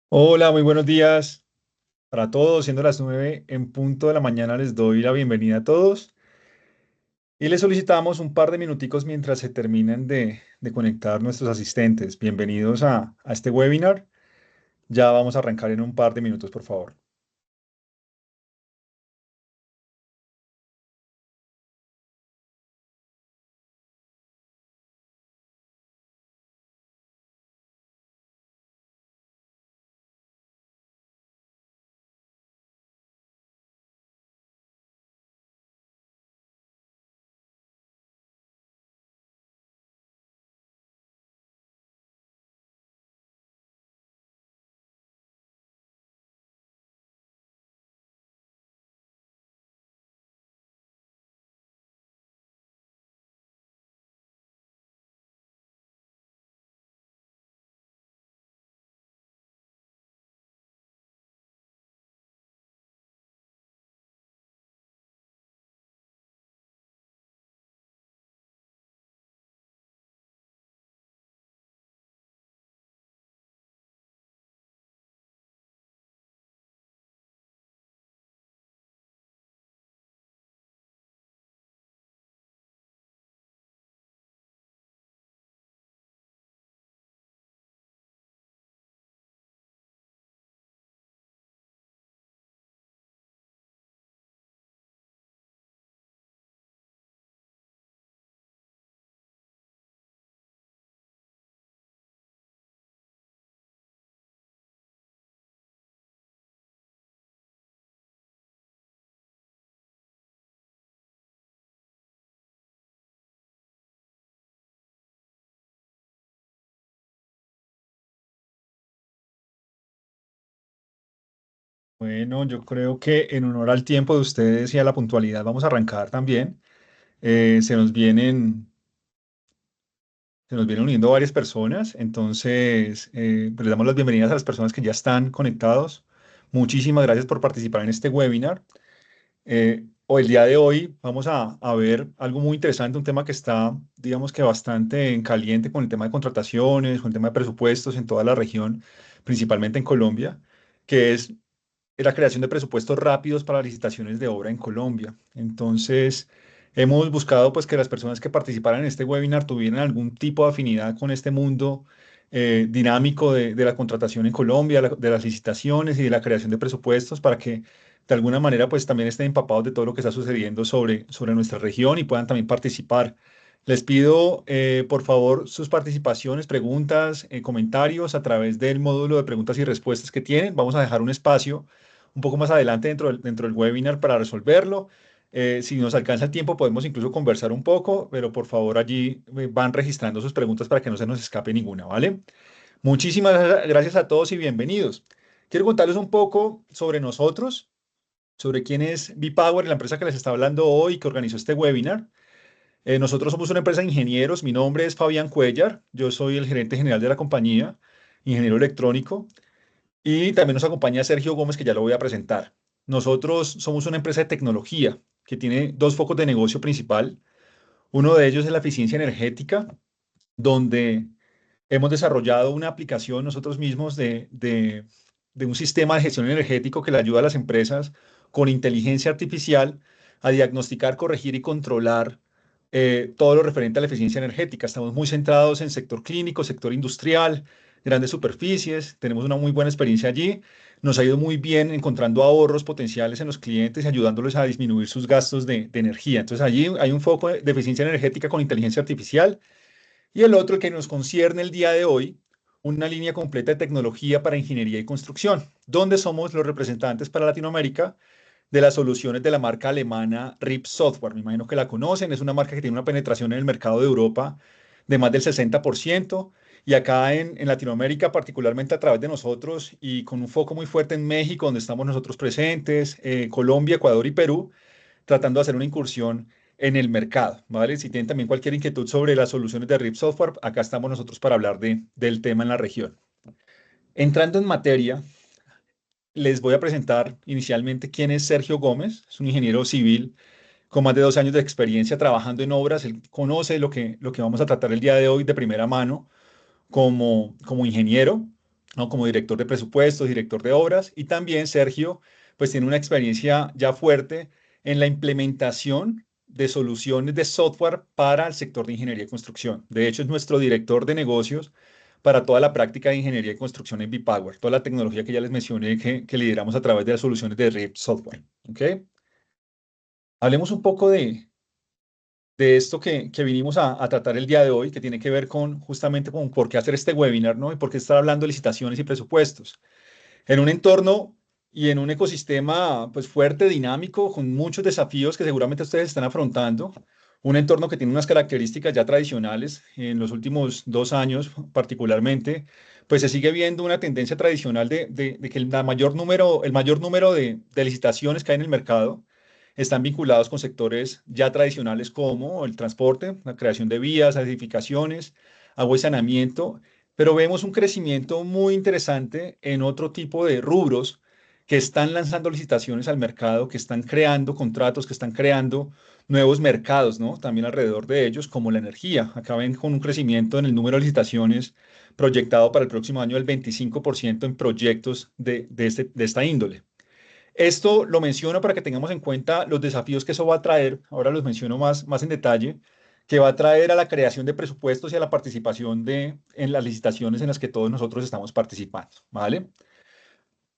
Hola, muy buenos días para todos. Siendo las 9 en punto de la mañana, les doy la bienvenida a todos y les solicitamos un par de minuticos mientras se terminen de conectar nuestros asistentes. Bienvenidos a este webinar. Ya vamos a arrancar en un par de minutos, por favor. Bueno, yo creo que en honor al tiempo de ustedes y a la puntualidad vamos a arrancar también. Eh, se nos vienen, Se nos vienen uniendo varias personas, entonces pues les damos las bienvenidas a las personas que ya están conectados. Muchísimas gracias por participar en este webinar. O el día de hoy vamos a ver algo muy interesante, un tema que está, digamos que bastante en caliente con el tema de contrataciones, con el tema de presupuestos en toda la región, principalmente en Colombia, que es la creación de presupuestos rápidos para licitaciones de obra en Colombia. Entonces, hemos buscado pues que las personas que participaran en este webinar tuvieran algún tipo de afinidad con este mundo dinámico de la contratación en Colombia, de las licitaciones y de la creación de presupuestos para que de alguna manera pues también estén empapados de todo lo que está sucediendo sobre nuestra región y puedan también participar. Les pido, por favor, sus participaciones, preguntas, comentarios a través del módulo de preguntas y respuestas que tienen. Vamos a dejar un espacio un poco más adelante dentro del webinar para resolverlo. Si nos alcanza el tiempo, podemos incluso conversar un poco, pero por favor allí van registrando sus preguntas para que no se nos escape ninguna, ¿vale? Muchísimas gracias a todos y bienvenidos. Quiero contarles un poco sobre nosotros, sobre quién es V-Power, la empresa que les está hablando hoy, que organizó este webinar. Nosotros somos una empresa de ingenieros. Mi nombre es Fabián Cuellar. Yo soy el gerente general de la compañía, ingeniero electrónico. Y también nos acompaña Sergio Gómez, que ya lo voy a presentar. Nosotros somos una empresa de tecnología que tiene dos focos de negocio principal. Uno de ellos es la eficiencia energética, donde hemos desarrollado una aplicación nosotros mismos de un sistema de gestión energético que le ayuda a las empresas con inteligencia artificial a diagnosticar, corregir y controlar todo lo referente a la eficiencia energética. Estamos muy centrados en sector clínico, sector industrial, grandes superficies. Tenemos una muy buena experiencia allí. Nos ha ido muy bien encontrando ahorros potenciales en los clientes y ayudándoles a disminuir sus gastos de energía. Entonces allí hay un foco de eficiencia energética con inteligencia artificial y el otro, el que nos concierne el día de hoy, una línea completa de tecnología para ingeniería y construcción, donde somos los representantes para Latinoamérica de las soluciones de la marca alemana RIP Software. Me imagino que la conocen, es una marca que tiene una penetración en el mercado de Europa de más del 60%, y acá en Latinoamérica, particularmente a través de nosotros y con un foco muy fuerte en México, donde estamos nosotros presentes, Colombia, Ecuador y Perú, tratando de hacer una incursión en el mercado, ¿vale? Si tienen también cualquier inquietud sobre las soluciones de RIP Software, acá estamos nosotros para hablar del tema en la región. Entrando en materia, les voy a presentar inicialmente quién es Sergio Gómez. Es un ingeniero civil con más de 2 años de experiencia trabajando en obras. Él conoce lo que vamos a tratar el día de hoy de primera mano como ingeniero. ¿no? Como director de presupuestos, director de obras, y también Sergio, pues tiene una experiencia ya fuerte en la implementación de soluciones de software para el sector de ingeniería y construcción. De hecho, es nuestro director de negocios para toda la práctica de ingeniería y construcción en V-Power, toda la tecnología que ya les mencioné que lideramos a través de las soluciones de RIP Software. ¿Ok? Hablemos un poco de esto que vinimos a tratar el día de hoy, que tiene que ver con justamente con por qué hacer este webinar, ¿no? Y por qué estar hablando de licitaciones y presupuestos. En un entorno y en un ecosistema pues fuerte, dinámico, con muchos desafíos que seguramente ustedes están afrontando, un entorno que tiene unas características ya tradicionales en los últimos 2 años particularmente, pues se sigue viendo una tendencia tradicional de que el mayor número de licitaciones que hay en el mercado están vinculados con sectores ya tradicionales como el transporte, la creación de vías, las edificaciones, agua y saneamiento, pero vemos un crecimiento muy interesante en otro tipo de rubros que están lanzando licitaciones al mercado, que están creando contratos, que están creando nuevos mercados, ¿no? También alrededor de ellos, como la energía. Acá ven con un crecimiento en el número de licitaciones proyectado para el próximo año del 25% en proyectos de esta índole. Esto lo menciono para que tengamos en cuenta los desafíos que eso va a traer, ahora los menciono más en detalle, que va a traer a la creación de presupuestos y a la participación en las licitaciones en las que todos nosotros estamos participando, ¿vale?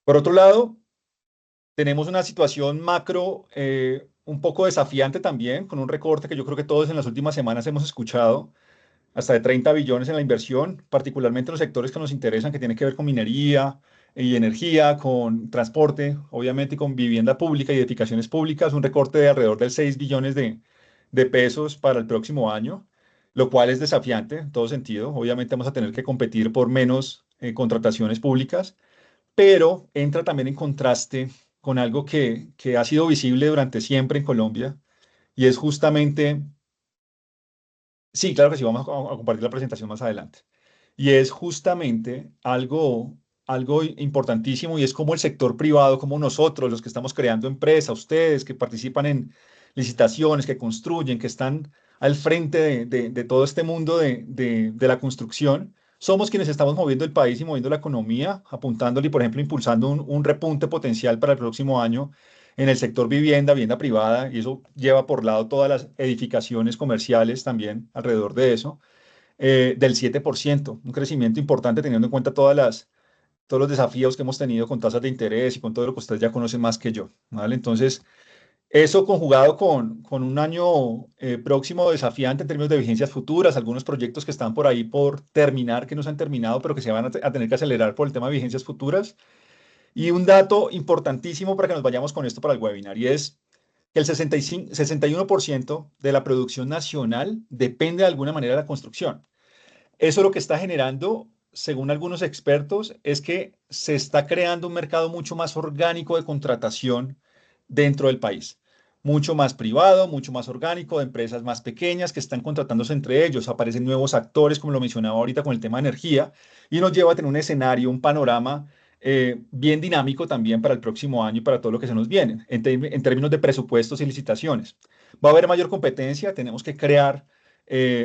Por otro lado, tenemos una situación macro un poco desafiante también, con un recorte que yo creo que todos en las últimas semanas hemos escuchado, hasta de 30 billones en la inversión, particularmente en los sectores que nos interesan, que tienen que ver con minería y energía, con transporte, obviamente, y con vivienda pública y edificaciones públicas, un recorte de alrededor de 6 billones de pesos para el próximo año, lo cual es desafiante en todo sentido. Obviamente vamos a tener que competir por menos contrataciones públicas, pero entra también en contraste con algo que ha sido visible durante siempre en Colombia, y es justamente, sí, claro que sí, vamos a compartir la presentación más adelante. Y es justamente algo importantísimo y es como el sector privado, como nosotros, los que estamos creando empresas, ustedes que participan en licitaciones, que construyen, que están al frente de todo este mundo de la construcción, somos quienes estamos moviendo el país y moviendo la economía, apuntándole y, por ejemplo, impulsando un repunte potencial para el próximo año en el sector vivienda, vivienda privada, y eso lleva por lado todas las edificaciones comerciales también alrededor de eso del 7%, un crecimiento importante teniendo en cuenta todos los desafíos que hemos tenido con tasas de interés y con todo lo que ustedes ya conocen más que yo, ¿vale? Entonces, eso conjugado con un año próximo desafiante en términos de vigencias futuras, algunos proyectos que están por ahí por terminar, que no se han terminado, pero que se van a tener que acelerar por el tema de vigencias futuras. Y un dato importantísimo para que nos vayamos con esto para el webinar, y es que el 61% de la producción nacional depende de alguna manera de la construcción. Eso lo que está generando, según algunos expertos, es que se está creando un mercado mucho más orgánico de contratación dentro del país. Mucho más privado, mucho más orgánico, de empresas más pequeñas que están contratándose entre ellos. Aparecen nuevos actores, como lo mencionaba ahorita con el tema de energía, y nos lleva a tener un escenario, un panorama bien dinámico también para el próximo año y para todo lo que se nos viene, en términos de presupuestos y licitaciones. Va a haber mayor competencia, tenemos que crear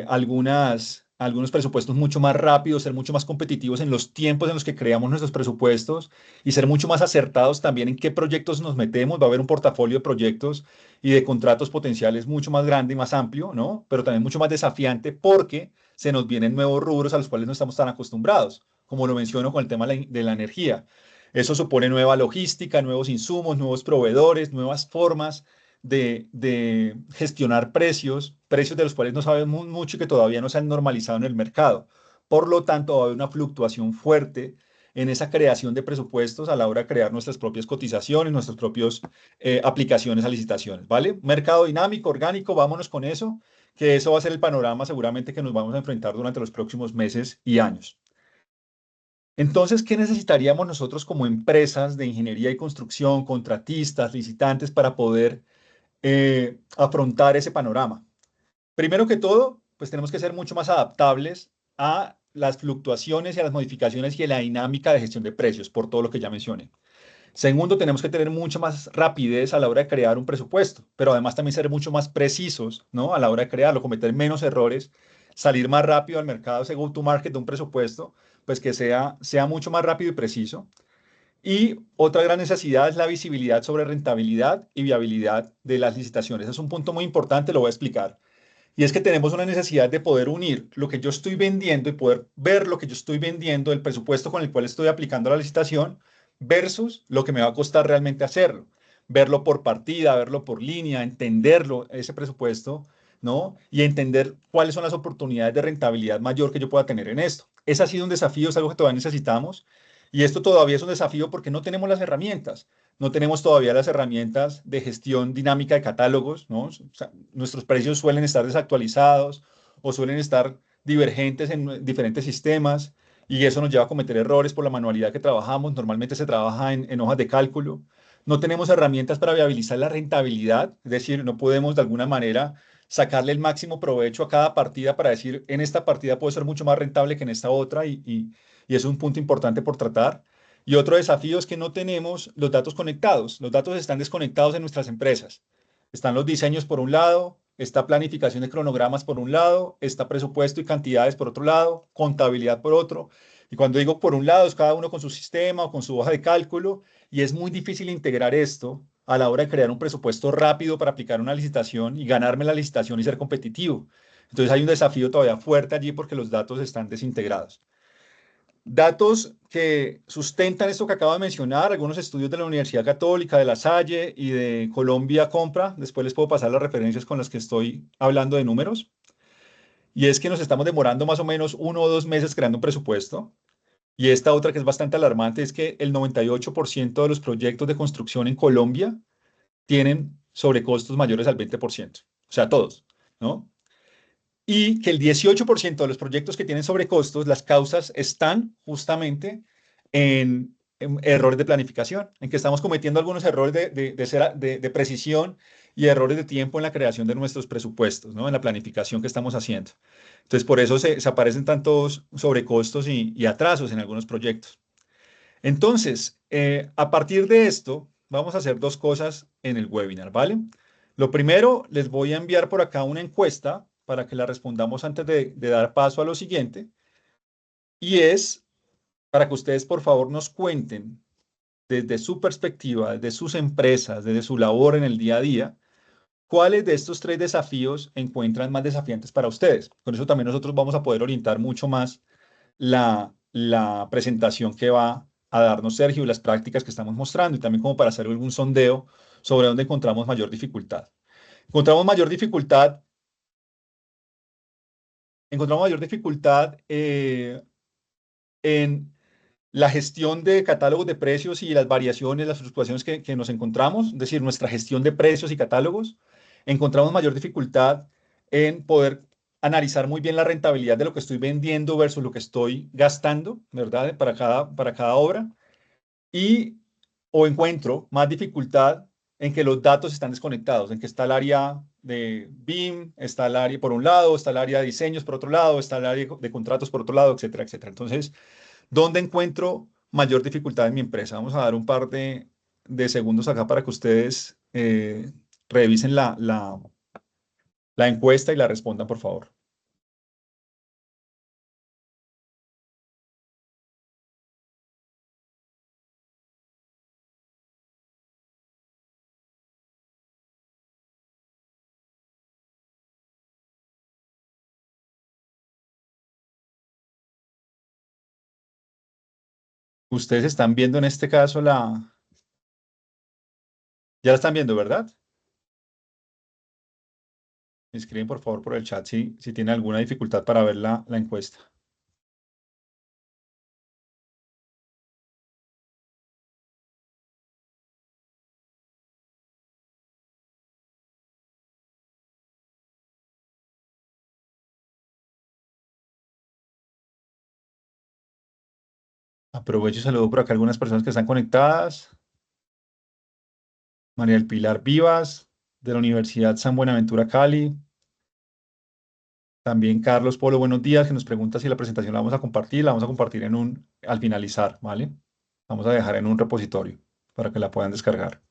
algunos presupuestos mucho más rápidos, ser mucho más competitivos en los tiempos en los que creamos nuestros presupuestos y ser mucho más acertados también en qué proyectos nos metemos. Va a haber un portafolio de proyectos y de contratos potenciales mucho más grande y más amplio, ¿no? Pero también mucho más desafiante porque se nos vienen nuevos rubros a los cuales no estamos tan acostumbrados, como lo menciono con el tema de la energía. Eso supone nueva logística, nuevos insumos, nuevos proveedores, nuevas formas de gestionar precios de los cuales no sabemos mucho y que todavía no se han normalizado en el mercado. Por lo tanto, va a haber una fluctuación fuerte en esa creación de presupuestos a la hora de crear nuestras propias cotizaciones, nuestras propias aplicaciones a licitaciones, ¿vale? Mercado dinámico, orgánico, vámonos con eso, que eso va a ser el panorama seguramente que nos vamos a enfrentar durante los próximos meses y años. Entonces, ¿qué necesitaríamos nosotros como empresas de ingeniería y construcción, contratistas, licitantes, para poder afrontar ese panorama? Primero que todo, pues tenemos que ser mucho más adaptables a las fluctuaciones y a las modificaciones y a la dinámica de gestión de precios, por todo lo que ya mencioné. Segundo, tenemos que tener mucha más rapidez a la hora de crear un presupuesto, pero además también ser mucho más precisos, ¿no? A la hora de crearlo, cometer menos errores salir más rápido al mercado, ese go-to-market de un presupuesto, pues que sea mucho más rápido y preciso. Y otra gran necesidad es la visibilidad sobre rentabilidad y viabilidad de las licitaciones. Es un punto muy importante, lo voy a explicar. Y es que tenemos una necesidad de poder unir lo que yo estoy vendiendo y poder ver lo que yo estoy vendiendo, el presupuesto con el cual estoy aplicando la licitación, versus lo que me va a costar realmente hacerlo. Verlo por partida, verlo por línea, entenderlo, ese presupuesto, ¿no? Y entender cuáles son las oportunidades de rentabilidad mayor que yo pueda tener en esto. Ese ha sido un desafío, es algo que todavía necesitamos. Y esto todavía es un desafío porque no tenemos las herramientas. No tenemos todavía las herramientas de gestión dinámica de catálogos, ¿no? O sea, nuestros precios suelen estar desactualizados o suelen estar divergentes en diferentes sistemas y eso nos lleva a cometer errores por la manualidad que trabajamos. Normalmente se trabaja en hojas de cálculo. No tenemos herramientas para viabilizar la rentabilidad, es decir, no podemos de alguna manera sacarle el máximo provecho a cada partida para decir, en esta partida puede ser mucho más rentable que en esta otra y es un punto importante por tratar. Y otro desafío es que no tenemos los datos conectados. Los datos están desconectados en nuestras empresas. Están los diseños por un lado, está planificación de cronogramas por un lado, está presupuesto y cantidades por otro lado, contabilidad por otro. Y cuando digo por un lado, es cada uno con su sistema o con su hoja de cálculo, y es muy difícil integrar esto a la hora de crear un presupuesto rápido para aplicar una licitación y ganarme la licitación y ser competitivo. Entonces hay un desafío todavía fuerte allí porque los datos están desintegrados. Datos que sustentan esto que acabo de mencionar, algunos estudios de la Universidad Católica, de La Salle y de Colombia Compra. Después les puedo pasar las referencias con las que estoy hablando de números. Y es que nos estamos demorando más o menos 1 o 2 meses creando un presupuesto. Y esta otra que es bastante alarmante es que el 98% de los proyectos de construcción en Colombia tienen sobrecostos mayores al 20%. O sea, todos, ¿no? Y que el 18% de los proyectos que tienen sobrecostos, las causas están justamente en errores de planificación, en que estamos cometiendo algunos errores de precisión y errores de tiempo en la creación de nuestros presupuestos, ¿no? En la planificación que estamos haciendo. Entonces, por eso se aparecen tantos sobrecostos y atrasos en algunos proyectos. Entonces, a partir de esto, vamos a hacer dos cosas en el webinar, ¿vale? Lo primero, les voy a enviar por acá una encuesta para que la respondamos antes de dar paso a lo siguiente. Y es para que ustedes, por favor, nos cuenten desde su perspectiva, desde sus empresas, desde su labor en el día a día, cuáles de estos tres desafíos encuentran más desafiantes para ustedes. Con eso también nosotros vamos a poder orientar mucho más la presentación que va a darnos Sergio y las prácticas que estamos mostrando y también como para hacer algún sondeo sobre dónde encontramos mayor dificultad. Encontramos mayor dificultad, encontramos mayor dificultad en la gestión de catálogos de precios y las variaciones, las fluctuaciones que nos encontramos, es decir, nuestra gestión de precios y catálogos. Encontramos mayor dificultad en poder analizar muy bien la rentabilidad de lo que estoy vendiendo versus lo que estoy gastando, ¿verdad? Para cada obra. Y o encuentro más dificultad en que los datos están desconectados, en que está el área de BIM, está el área por un lado, está el área de diseños por otro lado, está el área de contratos por otro lado, etcétera, etcétera. Entonces, ¿dónde encuentro mayor dificultad en mi empresa? Vamos a dar un par de segundos acá para que ustedes revisen la encuesta y la respondan, por favor. Ustedes están viendo en este caso ya la están viendo, ¿verdad? Me escriben por favor por el chat si tienen alguna dificultad para ver la encuesta. Aprovecho y saludo por acá a algunas personas que están conectadas. María del Pilar Vivas, de la Universidad San Buenaventura Cali. También Carlos Polo, buenos días, que nos pregunta si la presentación la vamos a compartir. La vamos a compartir al finalizar, ¿vale? Vamos a dejar en un repositorio para que la puedan descargar.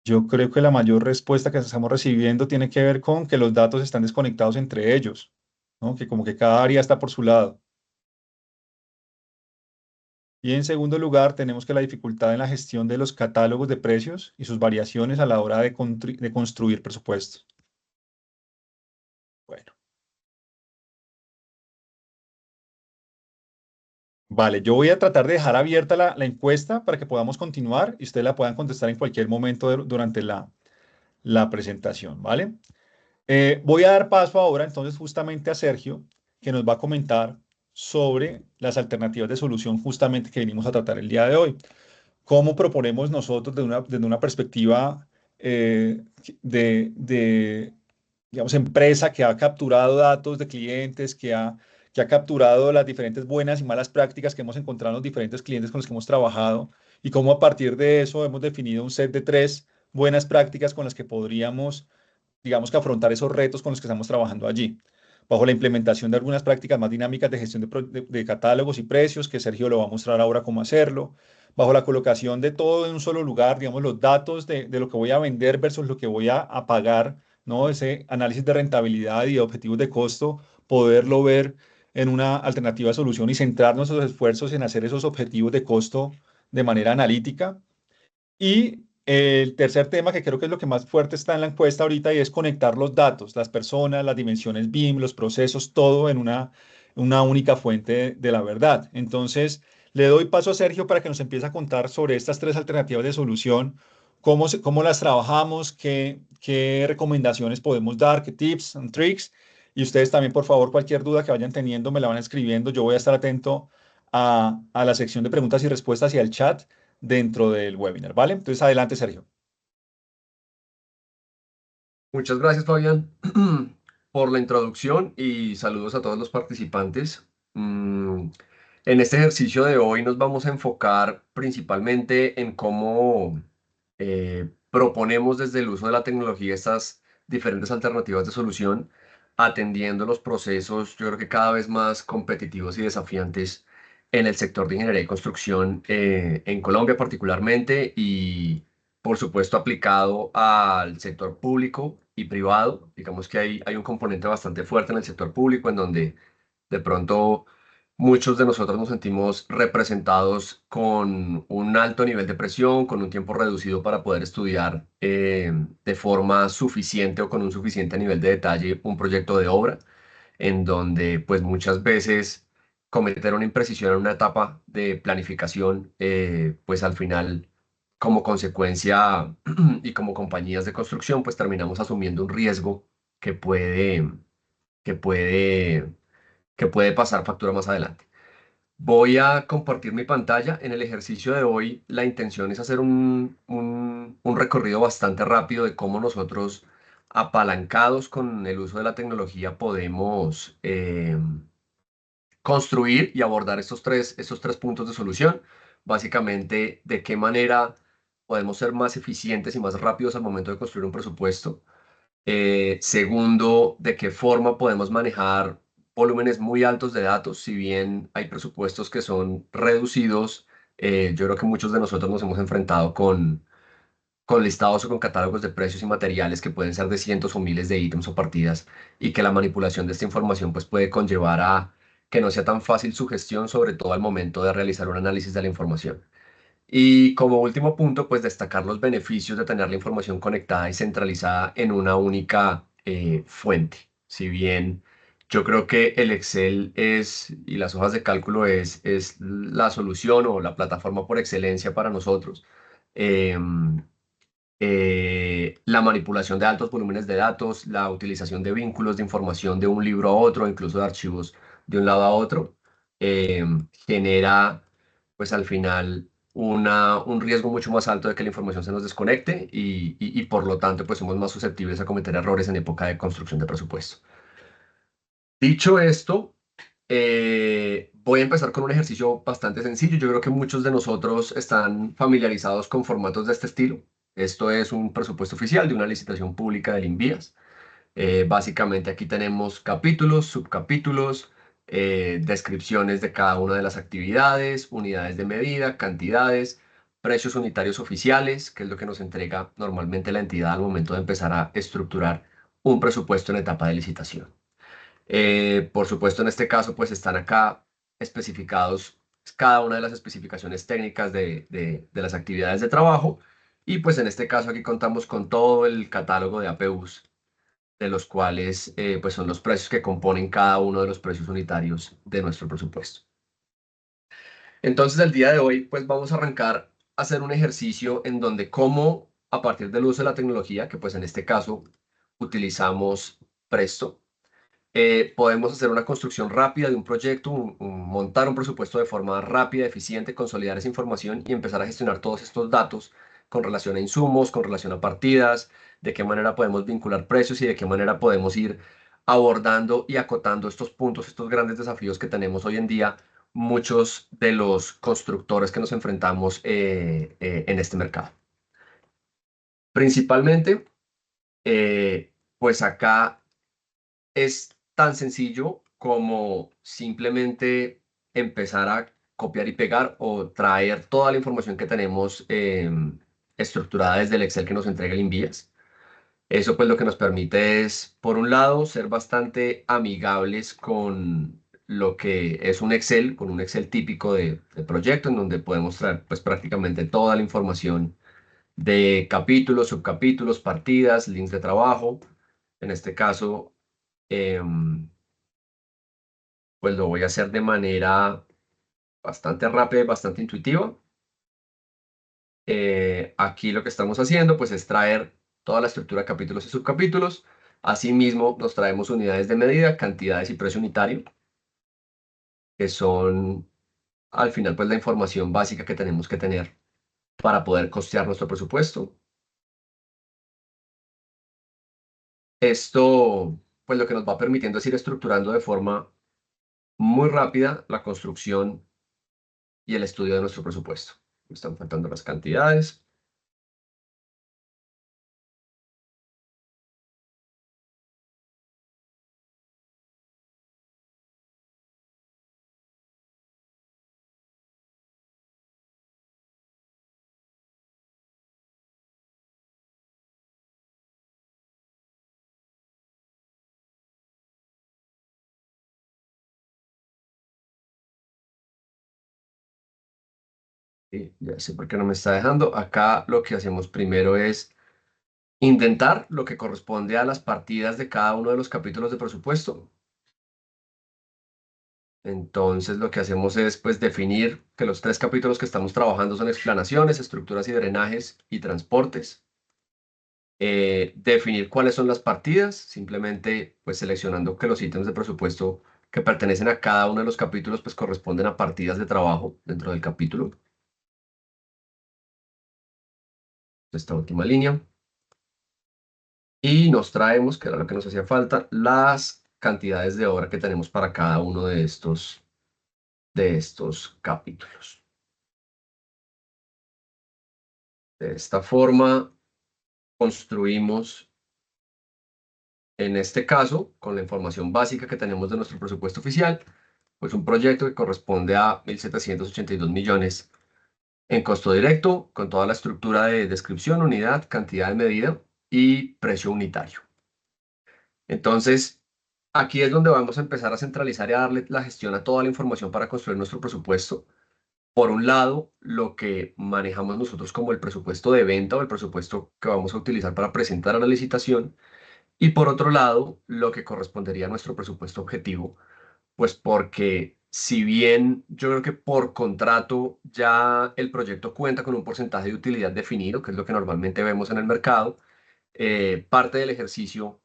Yo creo que la mayor respuesta que estamos recibiendo tiene que ver con que los datos están desconectados entre ellos, ¿no? Que como que cada área está por su lado. Y en segundo lugar, tenemos que la dificultad en la gestión de los catálogos de precios y sus variaciones a la hora de construir presupuestos. Bueno, vale, yo voy a tratar de dejar abierta la encuesta para que podamos continuar y ustedes la puedan contestar en cualquier momento durante la presentación, ¿vale? Voy a dar paso ahora entonces justamente a Sergio, que nos va a comentar sobre las alternativas de solución justamente que venimos a tratar el día de hoy. ¿Cómo proponemos nosotros desde una perspectiva eh, de, digamos, empresa que ha capturado datos de clientes, que ha capturado las diferentes buenas y malas prácticas que hemos encontrado en los diferentes clientes con los que hemos trabajado y cómo a partir de eso hemos definido un set de 3 buenas prácticas con las que podríamos, digamos, que afrontar esos retos con los que estamos trabajando allí? Bajo la implementación de algunas prácticas más dinámicas de gestión de catálogos y precios, que Sergio lo va a mostrar ahora cómo hacerlo. Bajo la colocación de todo en un solo lugar, digamos, los datos de lo que voy a vender versus lo que voy a pagar, ¿no? Ese análisis de rentabilidad y de objetivos de costo, poderlo ver en una alternativa de solución y centrar nuestros esfuerzos en hacer esos objetivos de costo de manera analítica. Y el tercer tema, que creo que es lo que más fuerte está en la encuesta ahorita, y es conectar los datos, las personas, las dimensiones BIM, los procesos, todo en una única fuente de la verdad. Entonces, le doy paso a Sergio para que nos empiece a contar sobre estas 3 alternativas de solución, cómo las trabajamos, qué recomendaciones podemos dar, qué tips and tricks. Y ustedes también, por favor, cualquier duda que vayan teniendo, me la van escribiendo. Yo voy a estar atento a la sección de preguntas y respuestas y al chat dentro del webinar, ¿vale? Entonces, adelante, Sergio. Muchas gracias, Fabián, por la introducción y saludos a todos los participantes. En este ejercicio de hoy nos vamos a enfocar principalmente en cómo proponemos desde el uso de la tecnología estas diferentes alternativas de solución, atendiendo los procesos, yo creo que cada vez más competitivos y desafiantes en el sector de ingeniería y construcción en Colombia particularmente y por supuesto, aplicado al sector público y privado. Digamos que hay un componente bastante fuerte en el sector público en donde de pronto muchos de nosotros nos sentimos representados con un alto nivel de presión, con un tiempo reducido para poder estudiar de forma suficiente o con un suficiente nivel de detalle un proyecto de obra en donde pues muchas veces cometer una imprecisión en una etapa de planificación, pues al final como consecuencia y como compañías de construcción, pues terminamos asumiendo un riesgo que puede, que puede, que puede pasar factura más adelante. Voy a compartir mi pantalla. En el ejercicio de hoy, la intención es hacer un recorrido bastante rápido de cómo nosotros, apalancados con el uso de la tecnología, podemos construir y abordar estos tres puntos de solución. Básicamente, de qué manera podemos ser más eficientes y más rápidos al momento de construir un presupuesto. Segundo, de qué forma podemos manejar volúmenes muy altos de datos, si bien hay presupuestos que son reducidos. Yo creo que muchos de nosotros nos hemos enfrentado con listados o con catálogos de precios y materiales que pueden ser de cientos o miles de ítems o partidas y que la manipulación de esta información pues puede conllevar a que no sea tan fácil su gestión, sobre todo al momento de realizar un análisis de la información. Y como último punto, pues destacar los beneficios de tener la información conectada y centralizada en una única fuente. Si bien yo creo que el Excel y las hojas de cálculo es la solución o la plataforma por excelencia para nosotros. em, la manipulación de altos volúmenes de datos, la utilización de vínculos de información de un libro a otro, incluso de archivos de un lado a otro, eh, genera, pues al final, un riesgo mucho más alto de que la información se nos desconecte y por lo tanto, pues somos más susceptibles a cometer errores en época de construcción de presupuesto. Dicho esto, voy a empezar con un ejercicio bastante sencillo. Yo creo que muchos de nosotros están familiarizados con formatos de este estilo. Esto es un presupuesto oficial de una licitación pública del INVIAS. Básicamente aquí tenemos capítulos, subcapítulos, descripciones de cada una de las actividades, unidades de medida, cantidades. precios unitarios oficiales, que es lo que nos entrega normalmente la entidad al momento de empezar a estructurar un presupuesto en etapa de licitación. Por supuesto, en este caso, pues están acá especificados cada una de las especificaciones técnicas de las actividades de trabajo. Y pues en este caso aquí contamos con todo el catálogo de APUs, de los cuales pues son los precios que componen cada uno de los precios unitarios de nuestro presupuesto. Entonces, el día de hoy, pues vamos a arrancar a hacer un ejercicio en donde cómo, a partir del uso de la tecnología, que pues en este caso utilizamos Presto, podemos hacer una construcción rápida de un proyecto, montar un presupuesto de forma rápida, eficiente, consolidar esa información y empezar a gestionar todos estos datos con relación a insumos, con relación a partidas, de qué manera podemos vincular precios y de qué manera podemos ir abordando y acotando estos puntos, estos grandes desafíos que tenemos hoy en día muchos de los constructores que nos enfrentamos en este mercado. Principalmente, pues acá es tan sencillo como simplemente empezar a copiar y pegar o traer toda la información que tenemos estructurada desde el Excel que nos entrega el Invías. Eso pues lo que nos permite es, por un lado, ser bastante amigables con lo que es un Excel, con un Excel típico de proyecto, en donde podemos traer pues prácticamente toda la información de capítulos, subcapítulos, partidas, links de trabajo. En este caso, em, pues lo voy a hacer de manera bastante rápida y bastante intuitiva. Aquí lo que estamos haciendo pues es traer toda la estructura de capítulos y subcapítulos. Asimismo, nos traemos unidades de medida, cantidades y precio unitario, que son al final pues la información básica que tenemos que tener para poder costear nuestro presupuesto. Esto pues lo que nos va permitiendo es ir estructurando de forma muy rápida la construcción y el estudio de nuestro presupuesto. Me están faltando las cantidades. Sí, ya sé por qué no me está dejando. Acá lo que hacemos primero es intentar lo que corresponde a las partidas de cada uno de los capítulos de presupuesto. Entonces lo que hacemos es pues definir que los tres capítulos que estamos trabajando son explanaciones, estructuras y drenajes y transportes. Definir cuáles son las partidas, simplemente pues seleccionando que los ítems de presupuesto que pertenecen a cada uno de los capítulos pues corresponden a partidas de trabajo dentro del capítulo. Esta última línea. Y nos traemos, que era lo que nos hacía falta, las cantidades de obra que tenemos para cada uno de estos capítulos. De esta forma, construimos, en este caso, con la información básica que tenemos de nuestro presupuesto oficial, pues un proyecto que corresponde a 1.782 millones en costo directo, con toda la estructura de descripción, unidad, cantidad de medida y precio unitario. Entonces, aquí es donde vamos a empezar a centralizar y a darle la gestión a toda la información para construir nuestro presupuesto. Por un lado, lo que manejamos nosotros como el presupuesto de venta o el presupuesto que vamos a utilizar para presentar a la licitación. Y por otro lado, lo que correspondería a nuestro presupuesto objetivo, pues porque si bien yo creo que por contrato ya el proyecto cuenta con un porcentaje de utilidad definido, que es lo que normalmente vemos en el mercado, parte del ejercicio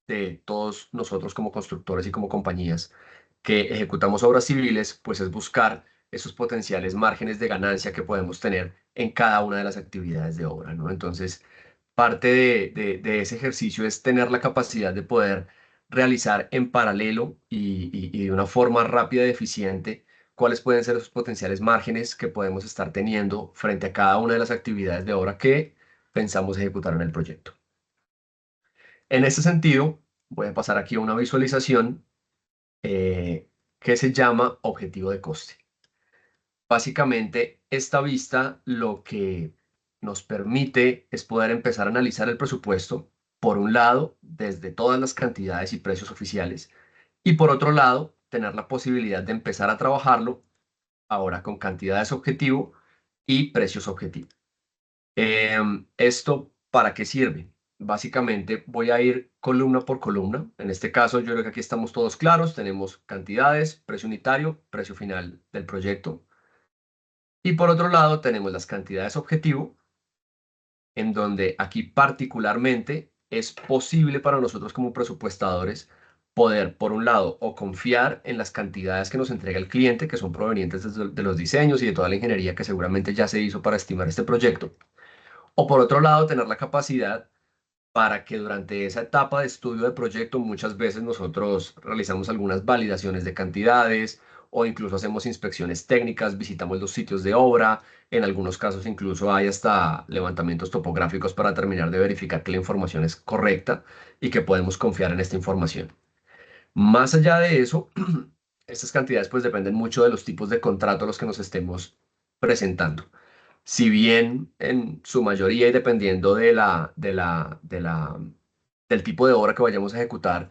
de todos nosotros como constructores y como compañías que ejecutamos obras civiles, pues es buscar esos potenciales márgenes de ganancia que podemos tener en cada una de las actividades de obra, ¿no? Entonces, parte de ese ejercicio es tener la capacidad de poder realizar en paralelo y de una forma rápida y eficiente cuáles pueden ser esos potenciales márgenes que podemos estar teniendo frente a cada una de las actividades de obra que pensamos ejecutar en el proyecto. En ese sentido, voy a pasar aquí a una visualización que se llama objetivo de coste. Básicamente, esta vista lo que nos permite es poder empezar a analizar el presupuesto, por un lado, desde todas las cantidades y precios oficiales, y por otro lado, tener la posibilidad de empezar a trabajarlo ahora con cantidades objetivo y precios objetivo. ¿Esto para qué sirve? Básicamente voy a ir columna por columna. En este caso, yo creo que aquí estamos todos claros. Tenemos cantidades, precio unitario, precio final del proyecto. Y por otro lado, tenemos las cantidades objetivo, en donde aquí particularmente es posible para nosotros como presupuestadores poder, por un lado, o confiar en las cantidades que nos entrega el cliente, que son provenientes de los diseños y de toda la ingeniería que seguramente ya se hizo para estimar este proyecto, o por otro lado, tener la capacidad para que durante esa etapa de estudio de proyecto muchas veces nosotros realizamos algunas validaciones de cantidades o incluso hacemos inspecciones técnicas, visitamos los sitios de obra, en algunos casos incluso hay hasta levantamientos topográficos para terminar de verificar que la información es correcta y que podemos confiar en esta información. Más allá de eso, estas cantidades pues dependen mucho de los tipos de contrato a los que nos estemos presentando. Si bien en su mayoría y dependiendo del tipo de obra que vayamos a ejecutar,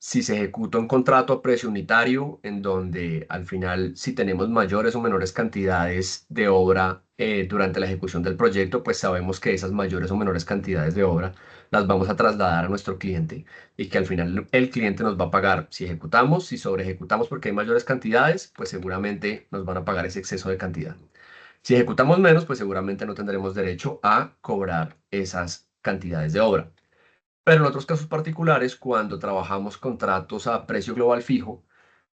si se ejecuta un contrato a precio unitario, en donde al final si tenemos mayores o menores cantidades de obra durante la ejecución del proyecto, pues sabemos que esas mayores o menores cantidades de obra las vamos a trasladar a nuestro cliente y que al final el cliente nos va a pagar si ejecutamos, si sobre ejecutamos porque hay mayores cantidades, pues seguramente nos van a pagar ese exceso de cantidad. Si ejecutamos menos, pues seguramente no tendremos derecho a cobrar esas cantidades de obra. Pero en otros casos particulares, cuando trabajamos contratos a precio global fijo,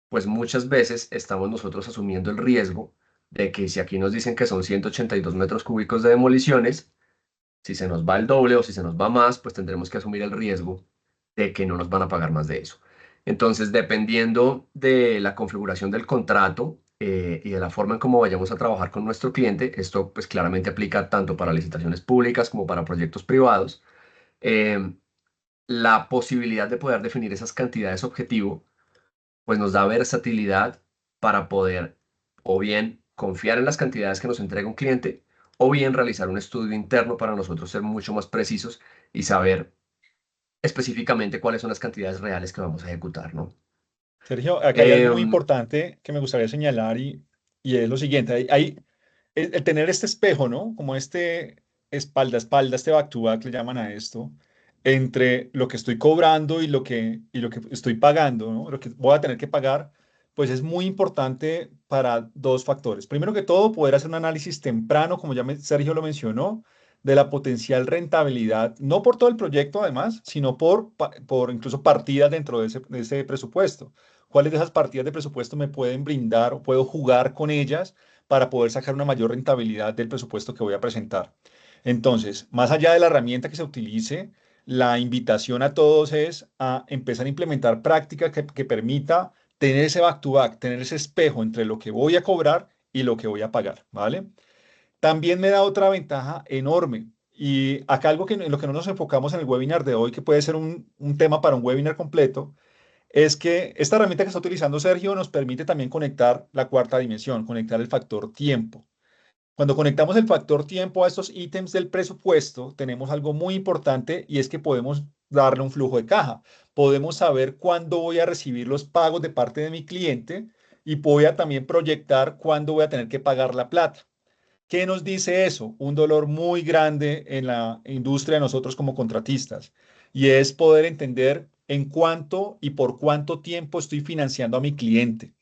pues muchas veces estamos nosotros asumiendo el riesgo de que si aquí nos dicen que son 182 metros cúbicos de demoliciones, si se nos va el doble o si se nos va más, pues tendremos que asumir el riesgo de que no nos van a pagar más de eso. Entonces, dependiendo de la configuración del contrato y de la forma en cómo vayamos a trabajar con nuestro cliente, esto pues claramente aplica tanto para licitaciones públicas como para proyectos privados, eh, la posibilidad de poder definir esas cantidades objetivo, pues nos da versatilidad para poder o bien confiar en las cantidades que nos entrega un cliente o bien realizar un estudio interno para nosotros ser mucho más precisos y saber específicamente cuáles son las cantidades reales que vamos a ejecutar, ¿no? Sergio, acá hay algo muy Em, importante que me gustaría señalar y es lo siguiente. El tener este espejo, ¿no? Como este espalda a espalda, este back to back le llaman a esto, entre lo que estoy cobrando y lo que estoy pagando, ¿no? Lo que voy a tener que pagar, pues es muy importante para dos factores. Primero que todo, poder hacer un análisis temprano, como Sergio lo mencionó, de la potencial rentabilidad, no por todo el proyecto además, sino por incluso partidas dentro de ese presupuesto. ¿Cuáles de esas partidas de presupuesto me pueden brindar o puedo jugar con ellas para poder sacar una mayor rentabilidad del presupuesto que voy a presentar? Entonces, más allá de la herramienta que se utilice, la invitación a todos es a empezar a implementar práctica que permita tener ese back-to-back, tener ese espejo entre lo que voy a cobrar y lo que voy a pagar, ¿vale? También me da otra ventaja enorme. Y acá algo en lo que no nos enfocamos en el webinar de hoy, que puede ser un tema para un webinar completo, es que esta herramienta que está utilizando Sergio nos permite también conectar la cuarta dimensión, conectar el factor tiempo. Cuando conectamos el factor tiempo a estos ítems del presupuesto, tenemos algo muy importante y es que podemos darle un flujo de caja. Podemos saber cuándo voy a recibir los pagos de parte de mi cliente y voy a también proyectar cuándo voy a tener que pagar la plata. ¿Qué nos dice eso? Un dolor muy grande en la industria de nosotros como contratistas, y es poder entender en cuánto y por cuánto tiempo estoy financiando a mi cliente.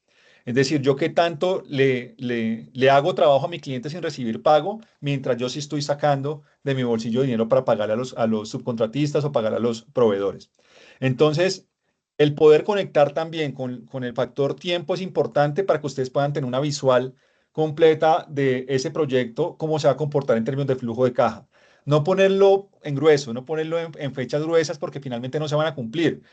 Es decir, yo qué tanto le hago trabajo a mi cliente sin recibir pago, mientras yo sí estoy sacando de mi bolsillo dinero para pagar a los subcontratistas o pagar a los proveedores. Entonces, el poder conectar también con el factor tiempo es importante para que ustedes puedan tener una visual completa de ese proyecto, cómo se va a comportar en términos de flujo de caja. No ponerlo en grueso, no ponerlo en fechas gruesas porque finalmente no se van a cumplir.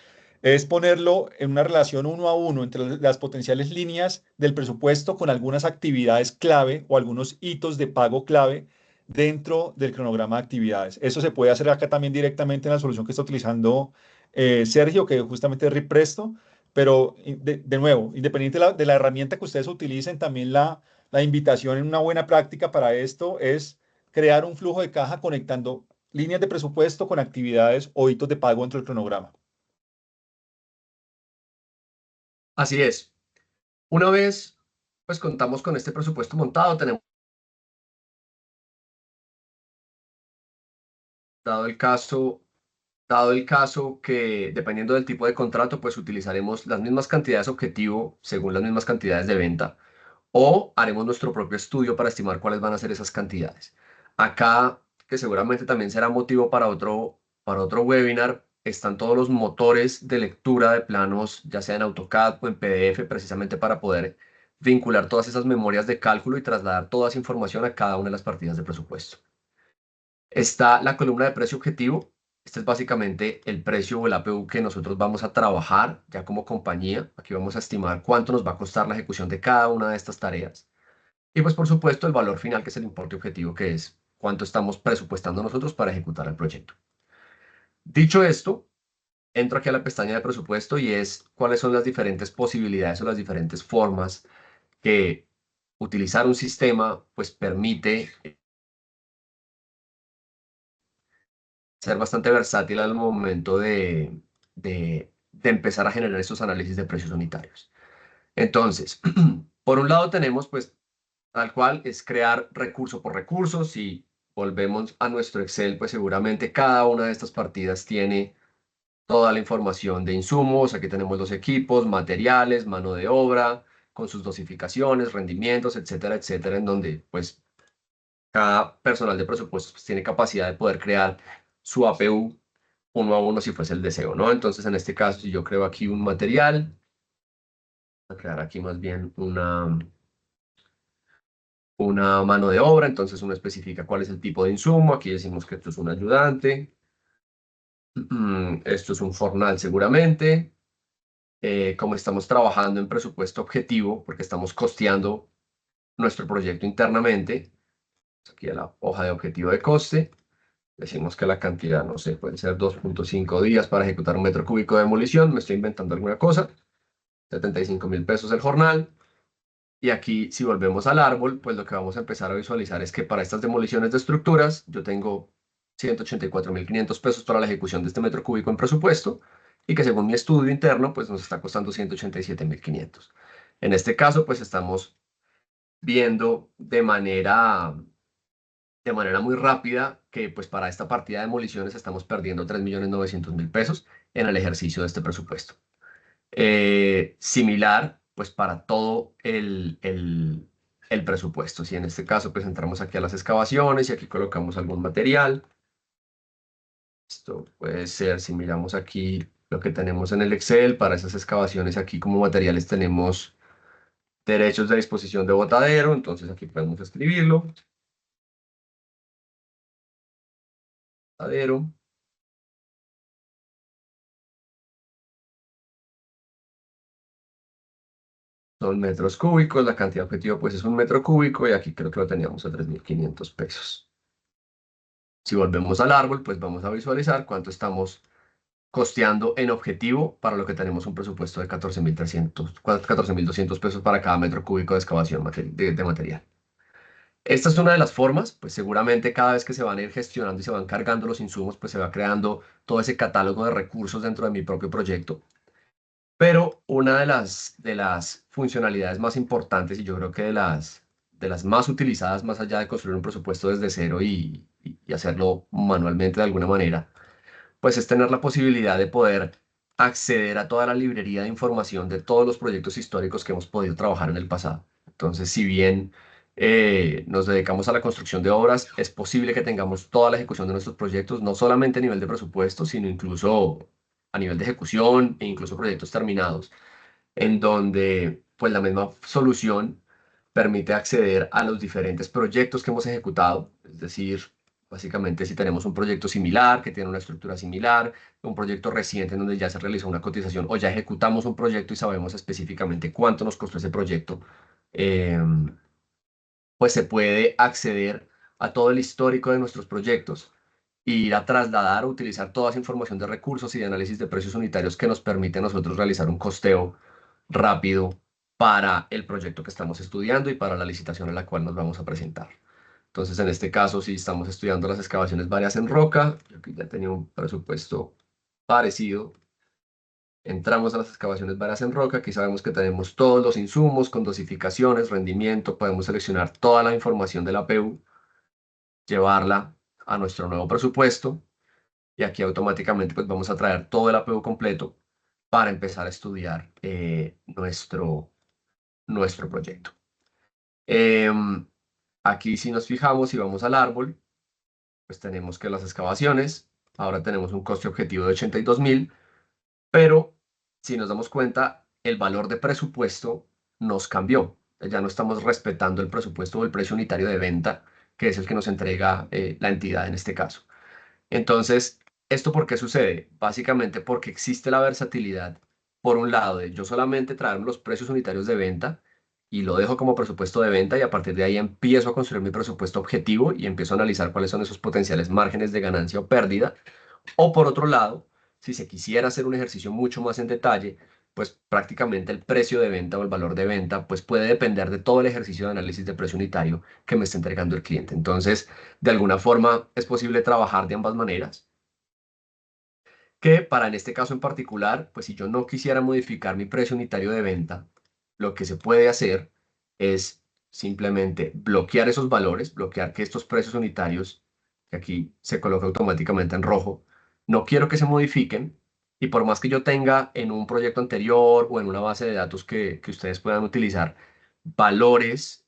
Es ponerlo en una relación uno a uno entre las potenciales líneas del presupuesto con algunas actividades clave o algunos hitos de pago clave dentro del cronograma de actividades. Eso se puede hacer acá también directamente en la solución que está utilizando Sergio, que justamente es Ripresto, pero de nuevo, independiente de la herramienta que ustedes utilicen, también la invitación en una buena práctica para esto es crear un flujo de caja conectando líneas de presupuesto con actividades o hitos de pago dentro del cronograma. Así es. Una vez pues contamos con este presupuesto montado, tenemos dado el caso, dado el caso que dependiendo del tipo de contrato, pues utilizaremos las mismas cantidades objetivo según las mismas cantidades de venta o haremos nuestro propio estudio para estimar cuáles van a ser esas cantidades. Acá, que seguramente también será motivo para otro webinar, están todos los motores de lectura de planos, ya sea en AutoCAD o en PDF, precisamente para poder vincular todas esas memorias de cálculo y trasladar toda esa información a cada una de las partidas de presupuesto. Está la columna de precio objetivo. Este es básicamente el precio o el APU que nosotros vamos a trabajar ya como compañía. Aquí vamos a estimar cuánto nos va a costar la ejecución de cada una de estas tareas. Y pues por supuesto el valor final, que es el importe objetivo, que es cuánto estamos presupuestando nosotros para ejecutar el proyecto. Dicho esto, entro aquí a la pestaña de presupuesto y es cuáles son las diferentes posibilidades o las diferentes formas que utilizar un sistema pues permite ser bastante versátil al momento de empezar a generar esos análisis de precios unitarios. Entonces, por un lado tenemos pues tal cual es crear recurso por recurso. Si volvemos a nuestro Excel, pues seguramente cada una de estas partidas tiene toda la información de insumos. Aquí tenemos los equipos, materiales, mano de obra, con sus dosificaciones, rendimientos, etcétera, etcétera, en donde pues cada personal de presupuestos pues, tiene capacidad de poder crear su APU uno a uno si fuese el deseo, ¿no? Entonces, en este caso, si yo creo aquí un material, voy a crear aquí más bien una mano de obra, entonces uno especifica cuál es el tipo de insumo, aquí decimos que esto es un ayudante, esto es un fornal seguramente, como estamos trabajando en presupuesto objetivo, porque estamos costeando nuestro proyecto internamente, aquí a la hoja de objetivo de coste, decimos que la cantidad, no sé, puede ser 2.5 días para ejecutar un metro cúbico de demolición, me estoy inventando alguna cosa, 75.000 pesos el jornal. Y aquí, si volvemos al árbol, pues lo que vamos a empezar a visualizar es que para estas demoliciones de estructuras, yo tengo 184.500 pesos para la ejecución de este metro cúbico en presupuesto y que según mi estudio interno, pues nos está costando 187.500. En este caso, pues estamos viendo de manera muy rápida que pues para esta partida de demoliciones estamos perdiendo 3.900.000 pesos en el ejercicio de este presupuesto. Similar, pues para todo el presupuesto. Si en este caso, pues entramos aquí a las excavaciones y aquí colocamos algún material. Esto puede ser, si miramos aquí lo que tenemos en el Excel, para esas excavaciones aquí como materiales tenemos derechos de disposición de botadero, entonces aquí podemos escribirlo. Botadero. Son metros cúbicos, la cantidad objetivo pues es un metro cúbico y aquí creo que lo teníamos a 3.500 pesos. Si volvemos al árbol, pues vamos a visualizar cuánto estamos costeando en objetivo para lo que tenemos un presupuesto de 14.200 pesos para cada metro cúbico de excavación de material. Esta es una de las formas, pues seguramente cada vez que se van a ir gestionando y se van cargando los insumos, pues se va creando todo ese catálogo de recursos dentro de mi propio proyecto. Pero una de las funcionalidades más importantes y yo creo que de las más utilizadas más allá de construir un presupuesto desde cero y hacerlo manualmente de alguna manera, pues es tener la posibilidad de poder acceder a toda la librería de información de todos los proyectos históricos que hemos podido trabajar en el pasado. Entonces, si bien nos dedicamos a la construcción de obras, es posible que tengamos toda la ejecución de nuestros proyectos, no solamente a nivel de presupuesto, sino incluso a nivel de ejecución e incluso proyectos terminados, en donde pues la misma solución permite acceder a los diferentes proyectos que hemos ejecutado, es decir, básicamente si tenemos un proyecto similar, que tiene una estructura similar, un proyecto reciente en donde ya se realizó una cotización o ya ejecutamos un proyecto y sabemos específicamente cuánto nos costó ese proyecto, pues se puede acceder a todo el histórico de nuestros proyectos e ir a trasladar o utilizar toda esa información de recursos y de análisis de precios unitarios que nos permite a nosotros realizar un costeo rápido para el proyecto que estamos estudiando y para la licitación a la cual nos vamos a presentar. Entonces, en este caso, si estamos estudiando las excavaciones varias en roca, yo aquí ya tenía un presupuesto parecido. Entramos a las excavaciones varias en roca, aquí sabemos que tenemos todos los insumos con dosificaciones, rendimiento, podemos seleccionar toda la información de la APU, llevarla a nuestro nuevo presupuesto y aquí automáticamente pues vamos a traer todo el APU completo para empezar a estudiar nuestro proyecto. Em, Aquí si nos fijamos y vamos al árbol, pues tenemos que las excavaciones, ahora tenemos un coste objetivo de 82.000, pero si nos damos cuenta, el valor de presupuesto nos cambió. Ya no estamos respetando el presupuesto o el precio unitario de venta, que es el que nos entrega la entidad en este caso. Entonces, ¿esto por qué sucede? Básicamente porque existe la versatilidad, por un lado, de yo solamente traerme los precios unitarios de venta y lo dejo como presupuesto de venta y a partir de ahí empiezo a construir mi presupuesto objetivo y empiezo a analizar cuáles son esos potenciales márgenes de ganancia o pérdida. O por otro lado, si se quisiera hacer un ejercicio mucho más en detalle, pues prácticamente el precio de venta o el valor de venta, pues puede depender de todo el ejercicio de análisis de precio unitario que me está entregando el cliente. Entonces, de alguna forma es posible trabajar de ambas maneras, que para en este caso en particular, pues si yo no quisiera modificar mi precio unitario de venta, lo que se puede hacer es simplemente bloquear esos valores, bloquear que estos precios unitarios, que aquí se coloca automáticamente en rojo, no quiero que se modifiquen y por más que yo tenga en un proyecto anterior o en una base de datos que ustedes puedan utilizar valores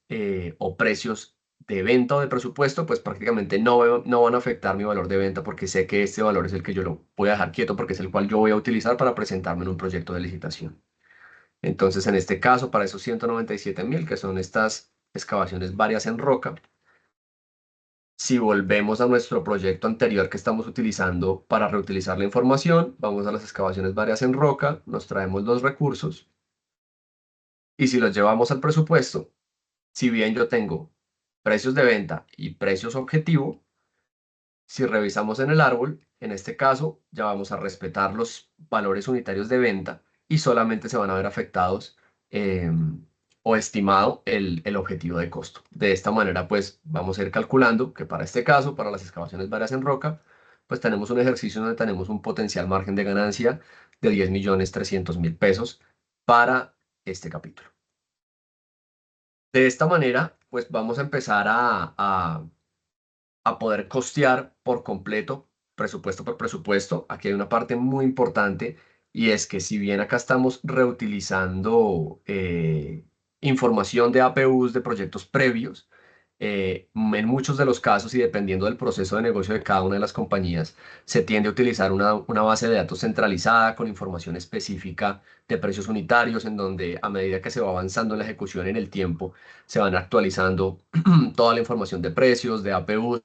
o precios de venta o de presupuesto, pues prácticamente no van a afectar mi valor de venta porque sé que este valor es el que yo lo voy a dejar quieto porque es el cual yo voy a utilizar para presentarme en un proyecto de licitación. Entonces, en este caso, para esos 197.000, que son estas excavaciones varias en roca, si volvemos a nuestro proyecto anterior que estamos utilizando para reutilizar la información, vamos a las excavaciones varias en roca, nos traemos los recursos y si los llevamos al presupuesto, si bien yo tengo precios de venta y precios objetivo, si revisamos en el árbol, en este caso ya vamos a respetar los valores unitarios de venta y solamente se van a ver afectados o estimado el objetivo de costo. De esta manera, pues vamos a ir calculando que para este caso, para las excavaciones varias en roca, pues tenemos un ejercicio donde tenemos un potencial margen de ganancia de 10.300.000 pesos para este capítulo. De esta manera, pues vamos a empezar a poder costear por completo, presupuesto por presupuesto. Aquí hay una parte muy importante y es que si bien acá estamos reutilizando información de APUs de proyectos previos, en muchos de los casos y dependiendo del proceso de negocio de cada una de las compañías, se tiende a utilizar una base de datos centralizada con información específica de precios unitarios, en donde a medida que se va avanzando en la ejecución en el tiempo, se van actualizando toda la información de precios, de APUs,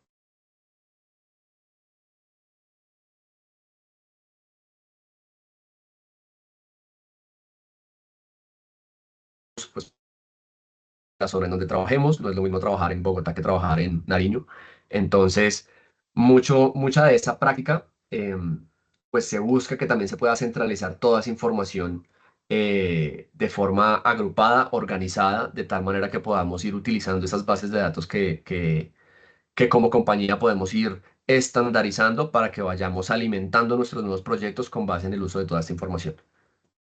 pues la zona en donde trabajemos, no es lo mismo trabajar en Bogotá que trabajar en Nariño. Entonces, mucha de esa práctica, pues se busca que también se pueda centralizar toda esa información de forma agrupada, organizada, de tal manera que podamos ir utilizando esas bases de datos que como compañía podemos ir estandarizando para que vayamos alimentando nuestros nuevos proyectos con base en el uso de toda esta información.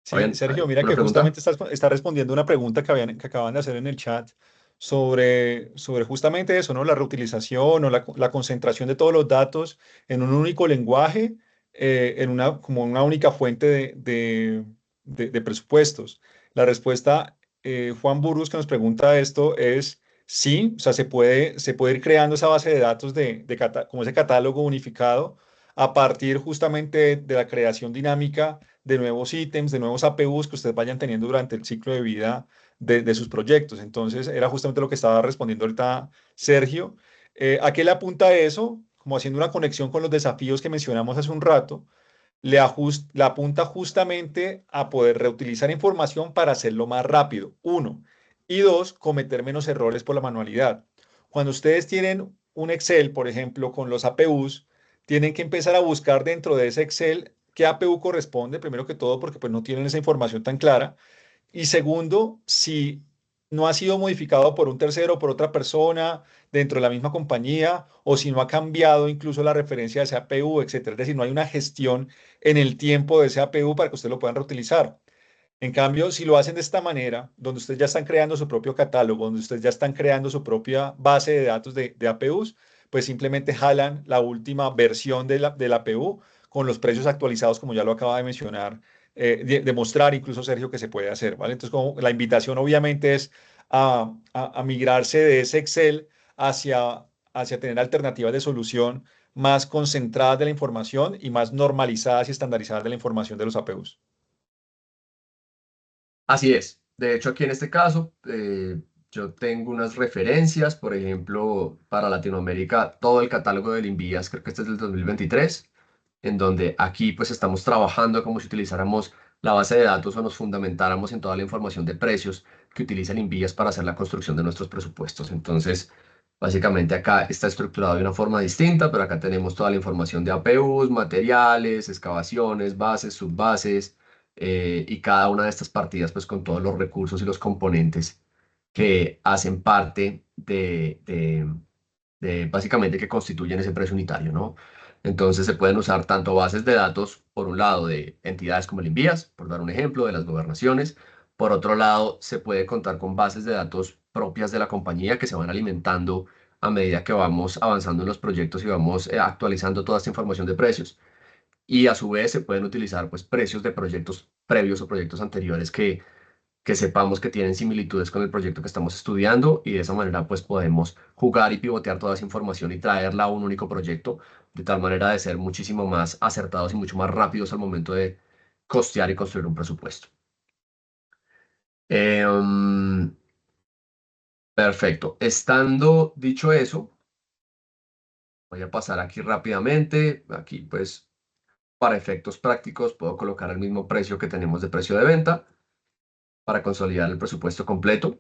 Sí, Fabián, Sergio, mira ¿una que pregunta? justamente está respondiendo una pregunta que acaban de hacer en el chat sobre justamente eso, ¿no? La reutilización o la concentración de todos los datos en un único lenguaje, como una única fuente de presupuestos. La respuesta, Juan Burgos, que nos pregunta esto, es sí, o sea, se puede ir creando esa base de datos como ese catálogo unificado a partir justamente de la creación dinámica de nuevos ítems, de nuevos APUs que ustedes vayan teniendo durante el ciclo de vida de sus proyectos. Entonces, era justamente lo que estaba respondiendo ahorita Sergio. ¿A qué le apunta eso? Como haciendo una conexión con los desafíos que mencionamos hace un rato, le apunta justamente a poder reutilizar información para hacerlo más rápido, uno. Y dos, cometer menos errores por la manualidad. Cuando ustedes tienen un Excel, por ejemplo, con los APUs, tienen que empezar a buscar dentro de ese Excel qué APU corresponde, primero que todo, porque pues no tienen esa información tan clara. Y segundo, si no ha sido modificado por un tercero, por otra persona dentro de la misma compañía, o si no ha cambiado incluso la referencia de ese APU, etcétera. Es decir, no hay una gestión en el tiempo de ese APU para que ustedes lo puedan reutilizar. En cambio, si lo hacen de esta manera, donde ustedes ya están creando su propio catálogo, donde ustedes ya están creando su propia base de datos de APUs, pues simplemente jalan la última versión de la APU con los precios actualizados, como ya lo acaba de mencionar, demostrar incluso Sergio que se puede hacer, ¿vale? Entonces, como la invitación obviamente es a migrarse de ese Excel hacia tener alternativas de solución más concentradas de la información y más normalizadas y estandarizadas de la información de los APUs. Así es. De hecho, aquí en este caso, yo tengo unas referencias, por ejemplo, para Latinoamérica, todo el catálogo del Invías, creo que este es del 2023, en donde aquí pues estamos trabajando como si utilizáramos la base de datos o nos fundamentáramos en toda la información de precios que utiliza el Invías para hacer la construcción de nuestros presupuestos. Entonces, básicamente acá está estructurado de una forma distinta, pero acá tenemos toda la información de APUs, materiales, excavaciones, bases, subbases y cada una de estas partidas pues con todos los recursos y los componentes que hacen parte de básicamente que constituyen ese precio unitario, ¿no? Entonces se pueden usar tanto bases de datos, por un lado, de entidades como el Invías, por dar un ejemplo, de las gobernaciones. Por otro lado, se puede contar con bases de datos propias de la compañía que se van alimentando a medida que vamos avanzando en los proyectos y vamos actualizando toda esta información de precios. Y a su vez se pueden utilizar pues precios de proyectos previos o proyectos anteriores que sepamos que tienen similitudes con el proyecto que estamos estudiando y de esa manera pues podemos jugar y pivotear toda esa información y traerla a un único proyecto de tal manera de ser muchísimo más acertados y mucho más rápidos al momento de costear y construir un presupuesto. Em, perfecto. Estando dicho eso, voy a pasar aquí rápidamente. Aquí pues para efectos prácticos puedo colocar el mismo precio que tenemos de precio de venta para consolidar el presupuesto completo.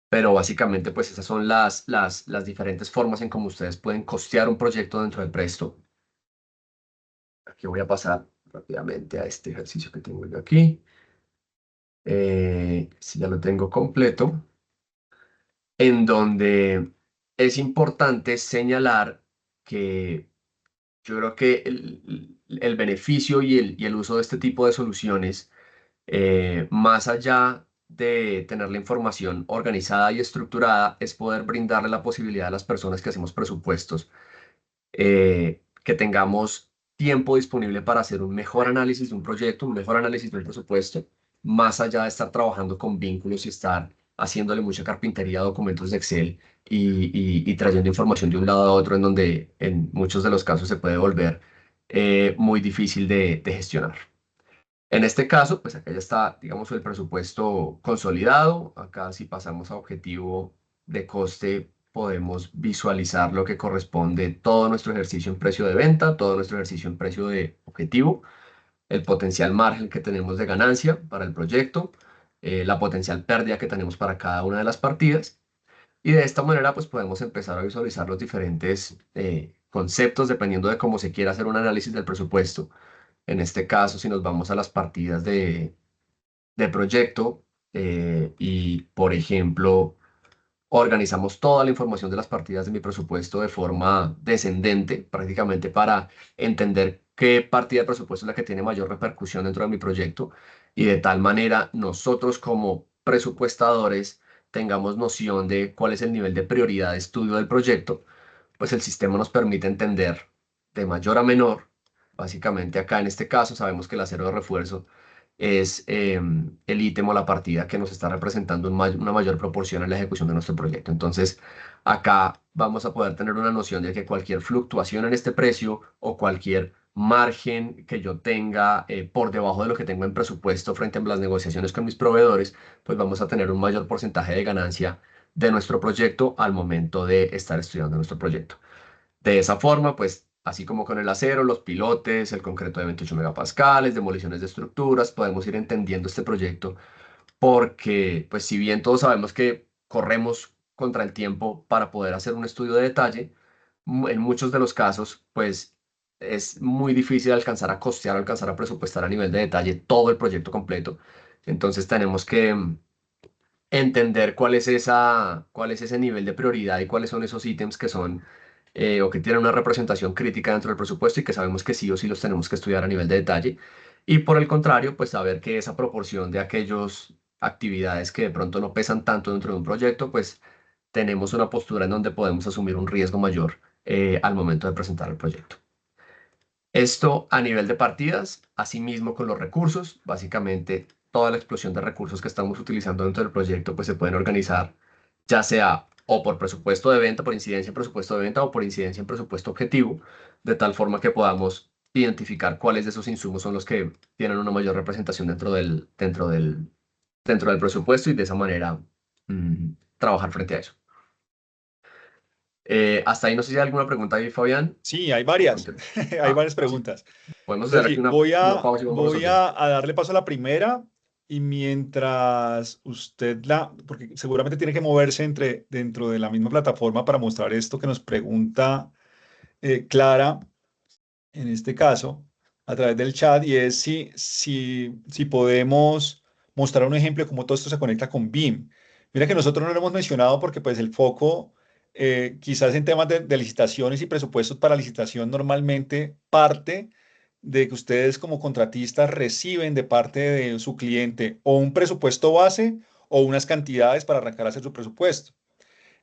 Pero básicamente, pues esas son las diferentes formas en cómo ustedes pueden costear un proyecto dentro del Presto. Aquí voy a pasar rápidamente a este ejercicio que tengo yo aquí. Si ya lo tengo completo, en donde es importante señalar que yo creo que el beneficio y el uso de este tipo de soluciones más allá de tener la información organizada y estructurada, es poder brindarle la posibilidad a las personas que hacemos presupuestos, que tengamos tiempo disponible para hacer un mejor análisis de un proyecto, un mejor análisis del presupuesto, más allá de estar trabajando con vínculos y estar haciéndole mucha carpintería a documentos de Excel y trayendo información de un lado a otro, en donde en muchos de los casos se puede volver muy difícil de gestionar. En este caso, pues acá ya está, digamos, el presupuesto consolidado. Acá si pasamos a objetivo de coste, podemos visualizar lo que corresponde todo nuestro ejercicio en precio de venta, todo nuestro ejercicio en precio de objetivo, el potencial margen que tenemos de ganancia para el proyecto, la potencial pérdida que tenemos para cada una de las partidas. Y de esta manera, pues podemos empezar a visualizar los diferentes conceptos dependiendo de cómo se quiera hacer un análisis del presupuesto. En este caso, si nos vamos a las partidas de proyecto y, por ejemplo, organizamos toda la información de las partidas de mi presupuesto de forma descendente, prácticamente para entender qué partida de presupuesto es la que tiene mayor repercusión dentro de mi proyecto y de tal manera nosotros como presupuestadores tengamos noción de cuál es el nivel de prioridad de estudio del proyecto, pues el sistema nos permite entender de mayor a menor. Básicamente acá en este caso sabemos que el acero de refuerzo es el ítem o la partida que nos está representando una mayor proporción en la ejecución de nuestro proyecto. Entonces, acá vamos a poder tener una noción de que cualquier fluctuación en este precio o cualquier margen que yo tenga por debajo de lo que tengo en presupuesto frente a las negociaciones con mis proveedores, pues vamos a tener un mayor porcentaje de ganancia de nuestro proyecto al momento de estar estudiando nuestro proyecto. De esa forma, pues, así como con el acero, los pilotes, el concreto de 28 megapascales, demoliciones de estructuras, podemos ir entendiendo este proyecto porque, pues, si bien todos sabemos que corremos contra el tiempo para poder hacer un estudio de detalle, en muchos de los casos, pues, es muy difícil alcanzar a costear, alcanzar a presupuestar a nivel de detalle todo el proyecto completo. Entonces tenemos que entender cuál es ese nivel de prioridad y cuáles son esos ítems que son o que tienen una representación crítica dentro del presupuesto y que sabemos que sí o sí los tenemos que estudiar a nivel de detalle. Y por el contrario, pues saber que esa proporción de aquellas actividades que de pronto no pesan tanto dentro de un proyecto, pues tenemos una postura en donde podemos asumir un riesgo mayor al momento de presentar el proyecto. Esto a nivel de partidas, asimismo con los recursos, básicamente toda la explosión de recursos que estamos utilizando dentro del proyecto, pues se pueden organizar ya sea o por presupuesto de venta, por incidencia en presupuesto de venta o por incidencia en presupuesto objetivo, de tal forma que podamos identificar cuáles de esos insumos son los que tienen una mayor representación dentro del presupuesto y de esa manera trabajar frente a eso. Hasta ahí no sé si hay alguna pregunta ahí, Fabián. Sí, hay varias, Conte- hay Ah, varias sí. preguntas. Podemos hacer aquí Sergi, una pausa y vamos voy resolviendo. a darle paso a la primera y mientras usted porque seguramente tiene que moverse dentro de la misma plataforma para mostrar esto que nos pregunta Clara, en este caso, a través del chat, y es si podemos mostrar un ejemplo de cómo todo esto se conecta con BIM. Mira que nosotros no lo hemos mencionado porque pues el foco, quizás en temas de licitaciones y presupuestos para licitación, normalmente parte de que ustedes como contratistas reciben de parte de su cliente o un presupuesto base o unas cantidades para arrancar a hacer su presupuesto.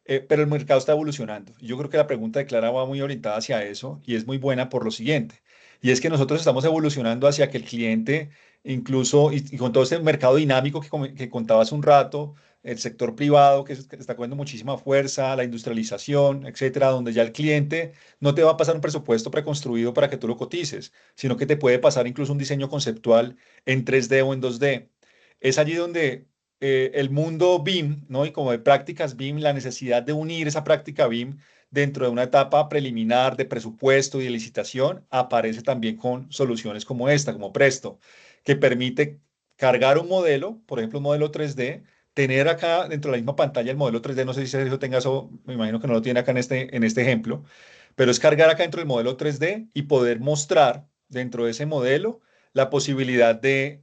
Pero el mercado está evolucionando. Y yo creo que la pregunta de Clara va muy orientada hacia eso y es muy buena por lo siguiente. Y es que nosotros estamos evolucionando hacia que el cliente, incluso, y con todo este mercado dinámico que contaba hace un rato, el sector privado que está cogiendo muchísima fuerza, la industrialización, etcétera, donde ya el cliente no te va a pasar un presupuesto preconstruido para que tú lo cotices, sino que te puede pasar incluso un diseño conceptual en 3D o en 2D. Es allí donde el mundo BIM, ¿no? Y como de prácticas BIM, la necesidad de unir esa práctica BIM dentro de una etapa preliminar de presupuesto y de licitación, aparece también con soluciones como esta, como Presto, que permite cargar un modelo, por ejemplo, un modelo 3D, tener acá dentro de la misma pantalla el modelo 3D, no sé si Sergio tenga eso, me imagino que no lo tiene acá en este ejemplo, pero es cargar acá dentro del modelo 3D y poder mostrar dentro de ese modelo la posibilidad de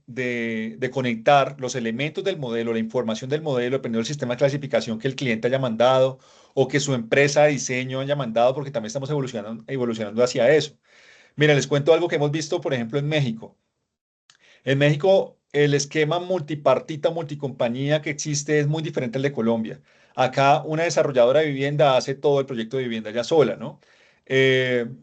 conectar los elementos del modelo, la información del modelo, dependiendo del sistema de clasificación que el cliente haya mandado o que su empresa de diseño haya mandado, porque también estamos evolucionando hacia eso. Mira, les cuento algo que hemos visto, por ejemplo, en México. En México, el esquema multipartita, multicompañía que existe es muy diferente al de Colombia. Acá una desarrolladora de vivienda hace todo el proyecto de vivienda ya sola, ¿no?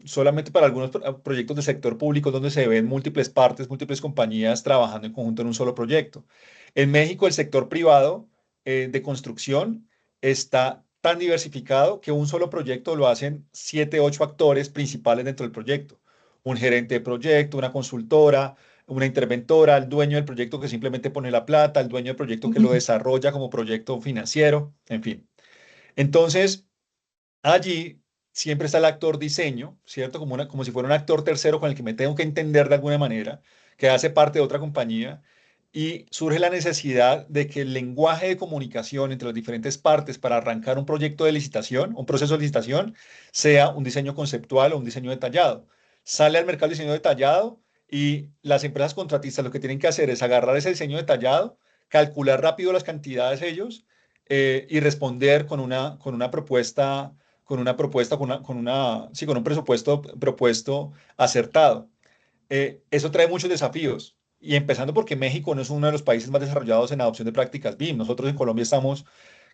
Solamente para algunos proyectos del sector público donde se ven múltiples partes, múltiples compañías trabajando en conjunto en un solo proyecto. En México, el sector privado de construcción está tan diversificado que un solo proyecto lo hacen 7, 8 actores principales dentro del proyecto. Un gerente de proyecto, una consultora, una interventora, el dueño del proyecto que simplemente pone la plata, el dueño del proyecto que lo desarrolla como proyecto financiero, en fin. Entonces, allí siempre está el actor diseño, ¿cierto? Como si fuera un actor tercero con el que me tengo que entender de alguna manera, que hace parte de otra compañía, y surge la necesidad de que el lenguaje de comunicación entre las diferentes partes para arrancar un proyecto de licitación, un proceso de licitación, sea un diseño conceptual o un diseño detallado. Sale al mercado el diseño detallado y las empresas contratistas lo que tienen que hacer es agarrar ese diseño detallado, calcular rápido las cantidades ellos y responder sí, con un presupuesto propuesto acertado. Eso trae muchos desafíos. Y empezando porque México no es uno de los países más desarrollados en adopción de prácticas BIM. Nosotros en Colombia estamos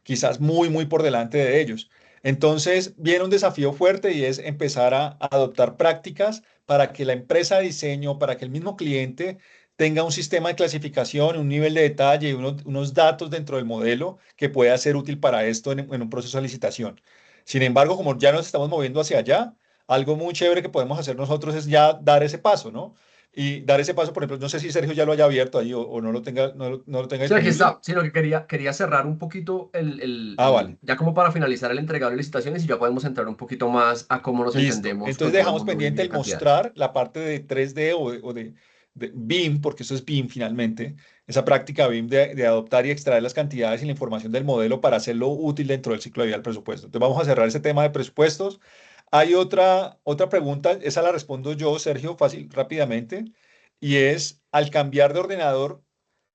quizás muy, muy por delante de ellos. Entonces, viene un desafío fuerte y es empezar a adoptar prácticas para que la empresa de diseño, para que el mismo cliente tenga un sistema de clasificación, un nivel de detalle y unos datos dentro del modelo que pueda ser útil para esto en un proceso de licitación. Sin embargo, como ya nos estamos moviendo hacia allá, algo muy chévere que podemos hacer nosotros es ya dar ese paso, ¿no? Y dar ese paso, por ejemplo, no sé si Sergio ya lo haya abierto ahí o no lo tenga, no lo tenga Sí, aquí disponible. está, sino que quería cerrar un poquito Ah, vale. ya como para finalizar el entregado de licitaciones y ya podemos entrar un poquito más a cómo nos Listo. entendemos Entonces con todo el dejamos mundo BIM y pendiente de el cantidades. mostrar la parte de 3D o de BIM, porque eso es BIM finalmente, esa práctica BIM de adoptar y extraer las cantidades y la información del modelo para hacerlo útil dentro del ciclo de vida del presupuesto. Entonces vamos a cerrar ese tema de presupuestos. Hay otra pregunta, esa la respondo yo, Sergio, fácil, rápidamente, y es, al cambiar de ordenador,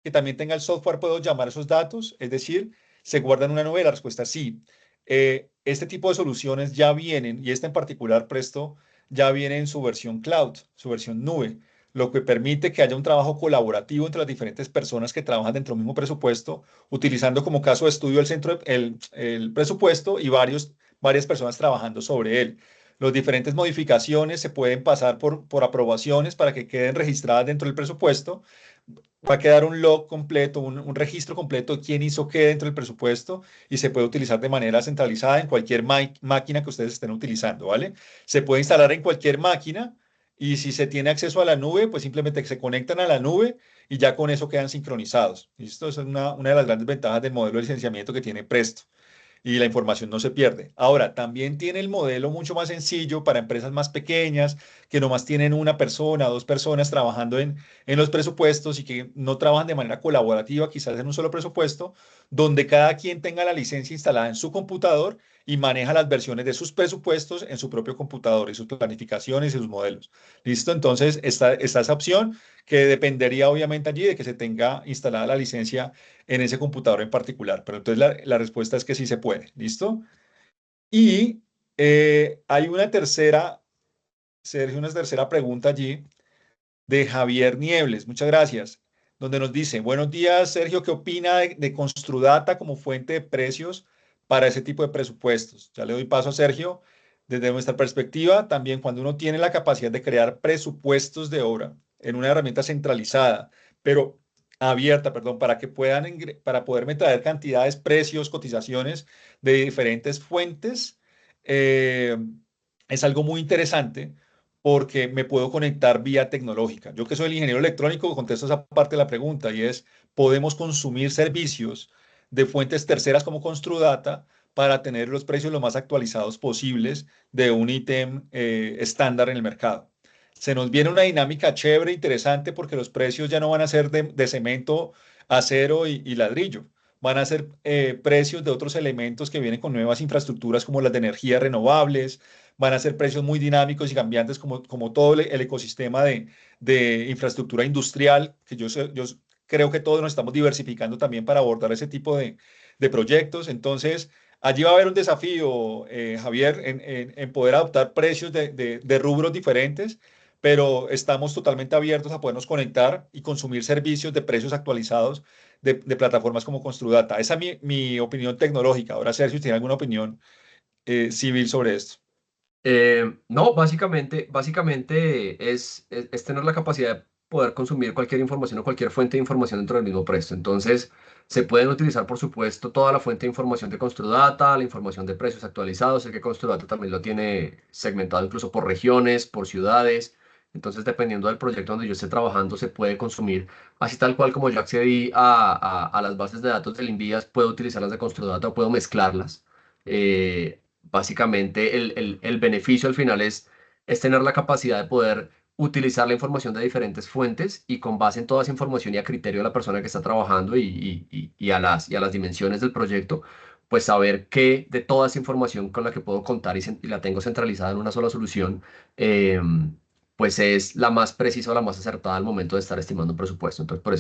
que también tenga el software, puedo llamar esos datos, es decir, se guarda en una nube. La respuesta es sí. Este tipo de soluciones ya vienen, y esta en particular, Presto, ya viene en su versión cloud, su versión nube, lo que permite que haya un trabajo colaborativo entre las diferentes personas que trabajan dentro del mismo presupuesto, utilizando como caso de estudio el centro, el presupuesto y varias personas trabajando sobre él. Las diferentes modificaciones se pueden pasar por aprobaciones para que queden registradas dentro del presupuesto. Va a quedar un log completo, un registro completo de quién hizo qué dentro del presupuesto, y se puede utilizar de manera centralizada en cualquier máquina que ustedes estén utilizando, ¿vale? Se puede instalar en cualquier máquina, y si se tiene acceso a la nube, pues simplemente se conectan a la nube y ya con eso quedan sincronizados. ¿Listo? Esa es una de las grandes ventajas del modelo de licenciamiento que tiene Presto, y la información no se pierde. Ahora, también tiene el modelo mucho más sencillo para empresas más pequeñas, que nomás tienen una persona, dos personas trabajando en los presupuestos y que no trabajan de manera colaborativa, quizás en un solo presupuesto, donde cada quien tenga la licencia instalada en su computador y maneja las versiones de sus presupuestos en su propio computador y sus planificaciones y sus modelos. ¿Listo? Entonces, está esa opción, que dependería obviamente allí de que se tenga instalada la licencia en ese computador en particular. Pero entonces la respuesta es que sí se puede. ¿Listo? Y hay una tercera, Sergio, una tercera pregunta allí de Javier Niebles. Muchas gracias. Donde nos dice: buenos días, Sergio, ¿qué opina de Construdata como fuente de precios para ese tipo de presupuestos? Ya le doy paso a Sergio. Desde nuestra perspectiva, también cuando uno tiene la capacidad de crear presupuestos de obra en una herramienta centralizada, pero abierta, perdón, para que para poderme traer cantidades, precios, cotizaciones de diferentes fuentes, eh, es algo muy interesante, porque me puedo conectar vía tecnológica. Yo, que soy el ingeniero electrónico, contesto esa parte de la pregunta, y es: podemos consumir servicios de fuentes terceras como Construdata para tener los precios lo más actualizados posibles de un ítem estándar en el mercado. Se nos viene una dinámica chévere, interesante, porque los precios ya no van a ser de cemento, acero y ladrillo. Van a ser precios de otros elementos que vienen con nuevas infraestructuras, como las de energías renovables. Van a ser precios muy dinámicos y cambiantes, como todo el ecosistema de infraestructura industrial, que yo creo que todos nos estamos diversificando también para abordar ese tipo de proyectos. Entonces, allí va a haber un desafío, Javier, en poder adoptar precios de rubros diferentes, pero estamos totalmente abiertos a podernos conectar y consumir servicios de precios actualizados de plataformas como Construdata. Esa es mi opinión tecnológica. Ahora, Sergio, ¿tiene alguna opinión civil sobre esto? No, básicamente es tener la capacidad de poder consumir cualquier información o cualquier fuente de información dentro del mismo precio. Entonces, se pueden utilizar, por supuesto, toda la fuente de información de Construdata, la información de precios actualizados. Sé que Construdata también lo tiene segmentado incluso por regiones, por ciudades. Entonces, dependiendo del proyecto donde yo esté trabajando, se puede consumir. Así tal cual como yo accedí a las bases de datos del Invías, puedo utilizarlas de Construdata o puedo mezclarlas. Básicamente, el beneficio al final es tener la capacidad de poder utilizar la información de diferentes fuentes y con base en toda esa información y a criterio de la persona que está trabajando y a las dimensiones del proyecto, pues saber qué de toda esa información con la que puedo contar y la tengo centralizada en una sola solución, pues es la más precisa o la más acertada al momento de estar estimando un presupuesto. Entonces, por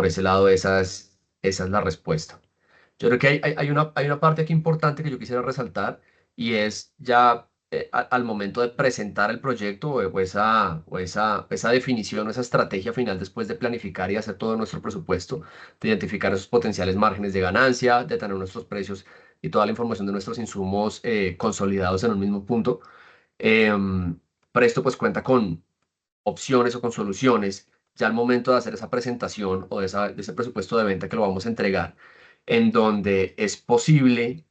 ese lado, esa es la respuesta. Yo creo que hay una parte aquí importante que yo quisiera resaltar, y es ya al momento de presentar el proyecto o esa definición o esa estrategia final después de planificar y hacer todo nuestro presupuesto, de identificar esos potenciales márgenes de ganancia, de tener nuestros precios y toda la información de nuestros insumos consolidados en un mismo punto. Em, Presto pues cuenta con opciones o con soluciones ya al momento de hacer esa presentación o de ese presupuesto de venta que lo vamos a entregar, en donde es posible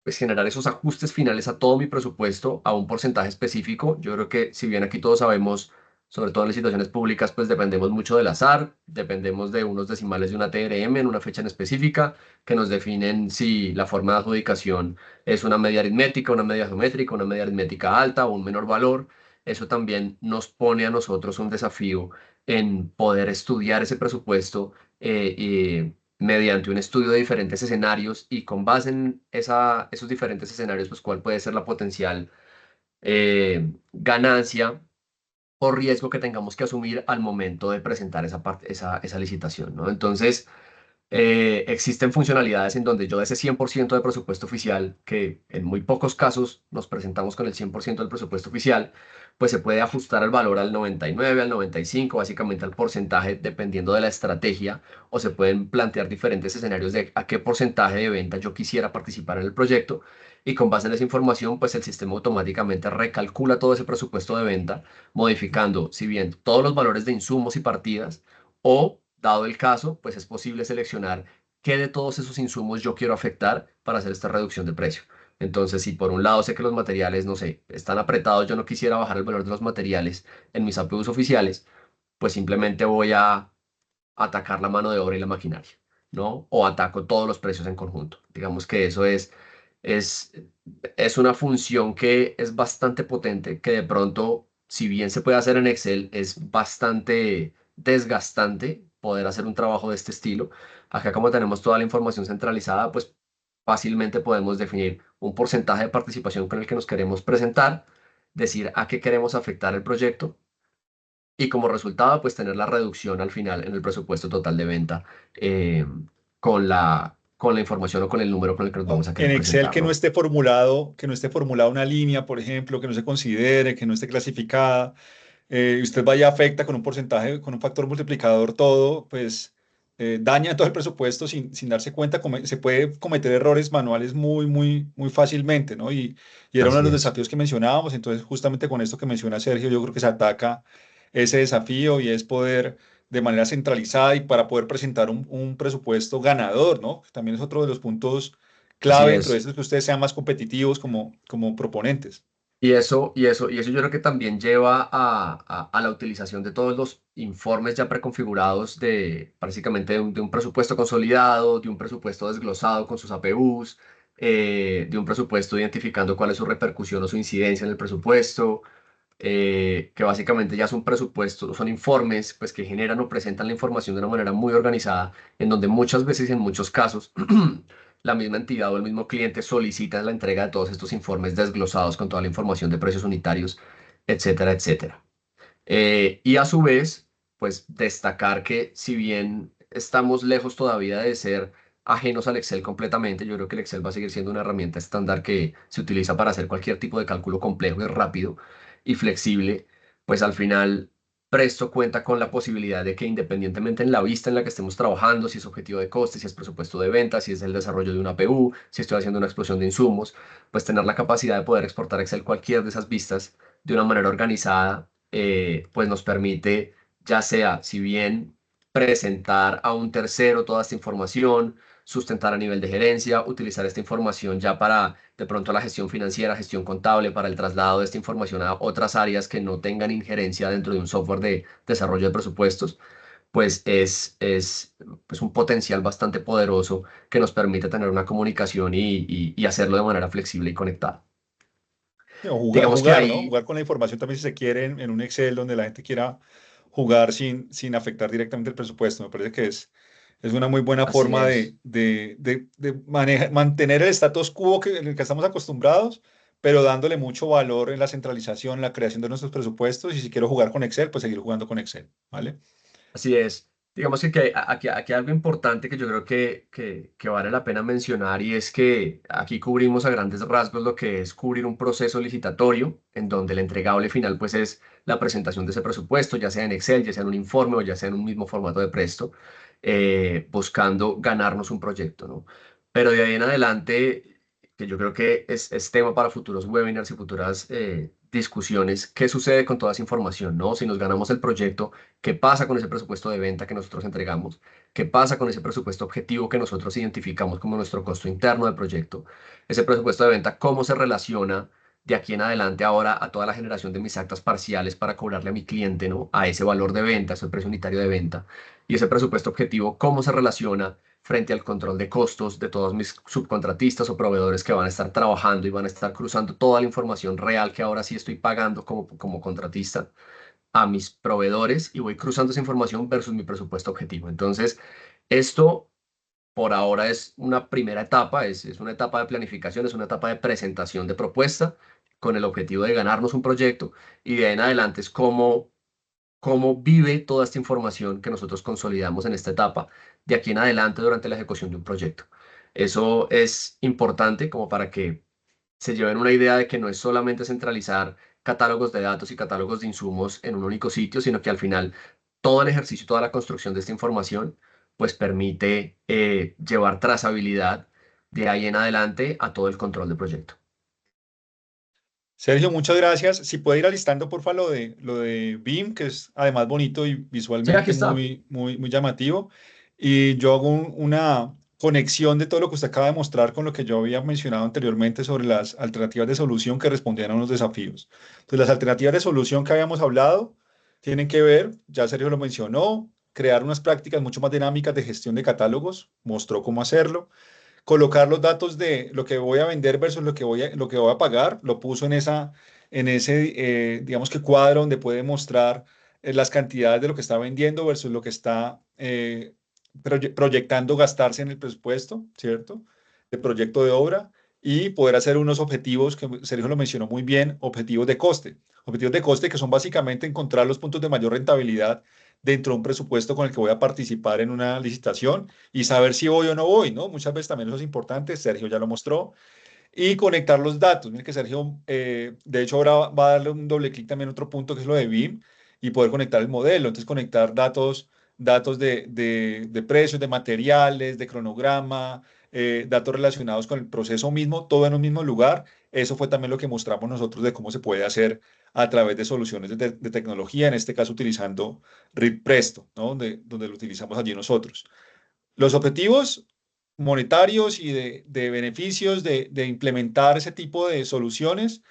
pues generar esos ajustes finales a todo mi presupuesto a un porcentaje específico. Yo creo que si bien aquí todos sabemos, sobre todo en las situaciones públicas, pues dependemos mucho del azar, dependemos de unos decimales de una TRM en una fecha en específica que nos definen si la forma de adjudicación es una media aritmética, una media geométrica, una media aritmética alta o un menor valor. Eso también nos pone a nosotros un desafío en poder estudiar ese presupuesto mediante un estudio de diferentes escenarios, y con base en esos diferentes escenarios, pues cuál puede ser la potencial ganancia o riesgo que tengamos que asumir al momento de presentar esa licitación, ¿no? Entonces, existen funcionalidades en donde yo de ese 100% de presupuesto oficial, que en muy pocos casos nos presentamos con el 100% del presupuesto oficial, pues se puede ajustar el valor al 99, al 95, básicamente al porcentaje dependiendo de la estrategia, o se pueden plantear diferentes escenarios de a qué porcentaje de venta yo quisiera participar en el proyecto. Y con base en esa información, pues el sistema automáticamente recalcula todo ese presupuesto de venta, modificando, si bien todos los valores de insumos y partidas, o, dado el caso, pues es posible seleccionar qué de todos esos insumos yo quiero afectar para hacer esta reducción de precio. Entonces, si por un lado sé que los materiales, no sé, están apretados, yo no quisiera bajar el valor de los materiales en mis APUs oficiales, pues simplemente voy a atacar la mano de obra y la maquinaria, ¿no? O ataco todos los precios en conjunto. Digamos que eso es, es una función que es bastante potente, que de pronto, si bien se puede hacer en Excel, es bastante desgastante poder hacer un trabajo de este estilo. Acá como tenemos toda la información centralizada, pues fácilmente podemos definir un porcentaje de participación con el que nos queremos presentar, decir a qué queremos afectar el proyecto y como resultado, pues tener la reducción al final en el presupuesto total de venta con la información o con el número con el que nos vamos O a en querer Excel presentar, que no ¿no? esté formulado, que no esté formulada una línea, por ejemplo, que no se considere, que no esté clasificada, y usted vaya afecta con un porcentaje, con un factor multiplicador todo, pues daña todo el presupuesto sin darse cuenta. Se puede cometer errores manuales muy fácilmente, ¿no? Y era uno de Así los es. desafíos que mencionábamos. Entonces, justamente con esto que menciona Sergio, yo creo que se ataca ese desafío y es poder de manera centralizada y para poder presentar un presupuesto ganador, ¿no? También es otro de los puntos Así clave dentro de es. esto, que ustedes sean más competitivos como proponentes. Y eso yo creo que también lleva a la utilización de todos los informes ya preconfigurados básicamente de un presupuesto consolidado, de un presupuesto desglosado con sus APUs, de un presupuesto identificando cuál es su repercusión o su incidencia en el presupuesto, que básicamente ya son presupuestos, son informes pues, que generan o presentan la información de una manera muy organizada, en donde muchas veces y en muchos casos la misma entidad o el mismo cliente solicita la entrega de todos estos informes desglosados con toda la información de precios unitarios, etcétera, etcétera. Y a su vez, pues destacar que si bien estamos lejos todavía de ser ajenos al Excel completamente, yo creo que el Excel va a seguir siendo una herramienta estándar que se utiliza para hacer cualquier tipo de cálculo complejo y rápido y flexible, pues al final Presto cuenta con la posibilidad de que independientemente en la vista en la que estemos trabajando, si es objetivo de costes, si es presupuesto de ventas, si es el desarrollo de una APU, si estoy haciendo una explosión de insumos, pues tener la capacidad de poder exportar a Excel cualquier de esas vistas de una manera organizada, pues nos permite, ya sea, si bien presentar a un tercero toda esta información, sustentar a nivel de gerencia, utilizar esta información ya para de pronto la gestión financiera, gestión contable, para el traslado de esta información a otras áreas que no tengan injerencia dentro de un software de desarrollo de presupuestos, pues es pues un potencial bastante poderoso que nos permite tener una comunicación y hacerlo de manera flexible y conectada. O jugar, Digamos que jugar, ¿no? ahí, Jugar con la información también si se quiere en un Excel donde la gente quiera jugar sin afectar directamente el presupuesto. Me parece que es una muy buena así forma es. de mantener el status quo en el que estamos acostumbrados, pero dándole mucho valor en la centralización, en la creación de nuestros presupuestos. Y si quiero jugar con Excel, pues seguir jugando con Excel, ¿vale? Así es. Digamos que aquí hay algo importante que yo creo que vale la pena mencionar y es que aquí cubrimos a grandes rasgos lo que es cubrir un proceso licitatorio en donde el entregable final pues es la presentación de ese presupuesto, ya sea en Excel, ya sea en un informe o ya sea en un mismo formato de presto, buscando ganarnos un proyecto, ¿no? Pero de ahí en adelante, que yo creo que es tema para futuros webinars y futuras discusiones, ¿qué sucede con toda esa información, ¿no? Si nos ganamos el proyecto, ¿qué pasa con ese presupuesto de venta que nosotros entregamos? ¿Qué pasa con ese presupuesto objetivo que nosotros identificamos como nuestro costo interno del proyecto? Ese presupuesto de venta, ¿cómo se relaciona de aquí en adelante ahora a toda la generación de mis actas parciales para cobrarle a mi cliente, ¿no? A ese valor de venta, ese precio unitario de venta? Y ese presupuesto objetivo, ¿cómo se relaciona frente al control de costos de todos mis subcontratistas o proveedores que van a estar trabajando y van a estar cruzando toda la información real que ahora sí estoy pagando como contratista a mis proveedores y voy cruzando esa información versus mi presupuesto objetivo? Entonces, esto por ahora es una primera etapa, es una etapa de planificación, es una etapa de presentación de propuesta con el objetivo de ganarnos un proyecto y de ahí en adelante es cómo cómo vive toda esta información que nosotros consolidamos en esta etapa de aquí en adelante durante la ejecución de un proyecto. Eso es importante como para que se lleven una idea de que no es solamente centralizar catálogos de datos y catálogos de insumos en un único sitio, sino que al final todo el ejercicio, toda la construcción de esta información, pues permite llevar trazabilidad de ahí en adelante a todo el control del proyecto. Sergio, muchas gracias. Si puede ir alistando, porfa, lo de BIM, que es además bonito y Sí, aquí visualmente está. muy llamativo. Y yo hago una conexión de todo lo que usted acaba de mostrar con lo que yo había mencionado anteriormente sobre las alternativas de solución que respondían a unos desafíos. Entonces, las alternativas de solución que habíamos hablado tienen que ver, ya Sergio lo mencionó, crear unas prácticas mucho más dinámicas de gestión de catálogos, mostró cómo hacerlo, colocar los datos de lo que voy a vender versus lo que voy a pagar, lo puso en ese, digamos que cuadro donde puede mostrar las cantidades de lo que está vendiendo versus lo que está proyectando gastarse en el presupuesto, ¿cierto? De proyecto de obra y poder hacer unos objetivos que Sergio lo mencionó muy bien, objetivos de coste. Objetivos de coste que son básicamente encontrar los puntos de mayor rentabilidad dentro de un presupuesto con el que voy a participar en una licitación y saber si voy o no voy, ¿no? Muchas veces también eso es importante, Sergio ya lo mostró, y conectar los datos. Miren que Sergio, de hecho, ahora va a darle un doble clic también a otro punto que es lo de BIM y poder conectar el modelo. Entonces, conectar datos de precios, de materiales, de cronograma, datos relacionados con el proceso mismo, todo en un mismo lugar. Eso fue también lo que mostramos nosotros de cómo se puede hacer a través de soluciones de tecnología, en este caso utilizando RIP Presto, ¿no? Donde lo utilizamos allí nosotros. Los objetivos monetarios y de beneficios de implementar ese tipo de soluciones,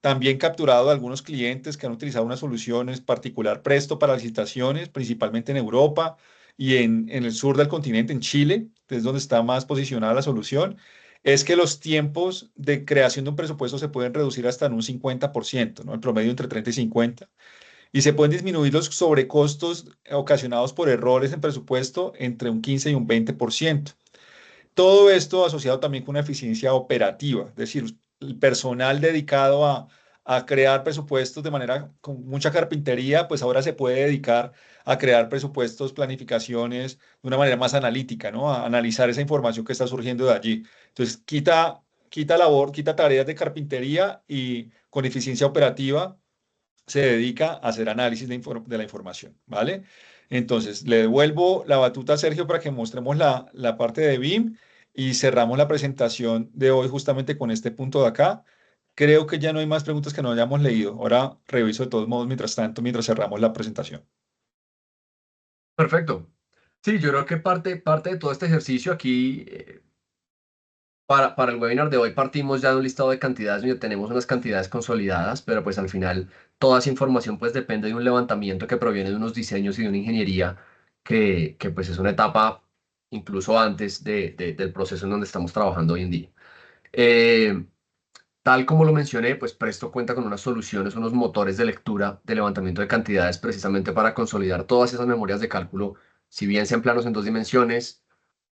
también capturado de algunos clientes que han utilizado unas soluciones particular Presto para licitaciones, principalmente en Europa y en el sur del continente, en Chile, que es donde está más posicionada la solución, es que los tiempos de creación de un presupuesto se pueden reducir hasta en un 50%, ¿no? El promedio entre 30 y 50 y se pueden disminuir los sobrecostos ocasionados por errores en presupuesto entre un 15 y un 20%. Todo esto asociado también con una eficiencia operativa, es decir, el personal dedicado a crear presupuestos de manera con mucha carpintería, pues ahora se puede dedicar a crear presupuestos, planificaciones de una manera más analítica, ¿no? A analizar esa información que está surgiendo de allí. Entonces, quita labor, quita tareas de carpintería y con eficiencia operativa se dedica a hacer análisis de la información, ¿vale? Entonces, le devuelvo la batuta a Sergio para que mostremos la parte de BIM y cerramos la presentación de hoy justamente con este punto de acá. Creo que ya no hay más preguntas que no hayamos leído. Ahora reviso de todos modos mientras tanto, mientras cerramos la presentación. Perfecto. Sí, yo creo que parte de todo este ejercicio aquí, para el webinar de hoy partimos ya de un listado de cantidades donde tenemos unas cantidades consolidadas, pero pues al final toda esa información pues depende de un levantamiento que proviene de unos diseños y de una ingeniería que pues es una etapa incluso antes del proceso en donde estamos trabajando hoy en día. Eh, Tal como lo mencioné, pues Presto cuenta con unas soluciones, unos motores de lectura de levantamiento de cantidades precisamente para consolidar todas esas memorias de cálculo, si bien sean planos en dos dimensiones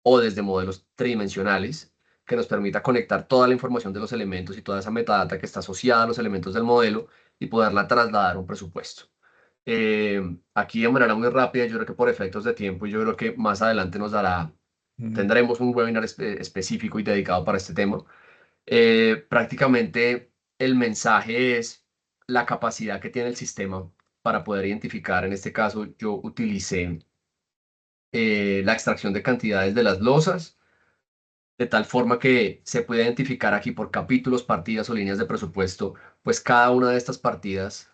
o desde modelos tridimensionales, que nos permita conectar toda la información de los elementos y toda esa metadata que está asociada a los elementos del modelo y poderla trasladar a un presupuesto. Aquí de manera muy rápida, yo creo que por efectos de tiempo, y yo creo que más adelante Ujú, tendremos un webinar específico y dedicado para este tema. Prácticamente el mensaje es la capacidad que tiene el sistema para poder identificar. En este caso, yo utilicé la extracción de cantidades de las losas, de tal forma que se puede identificar aquí por capítulos, partidas o líneas de presupuesto, pues cada una de estas partidas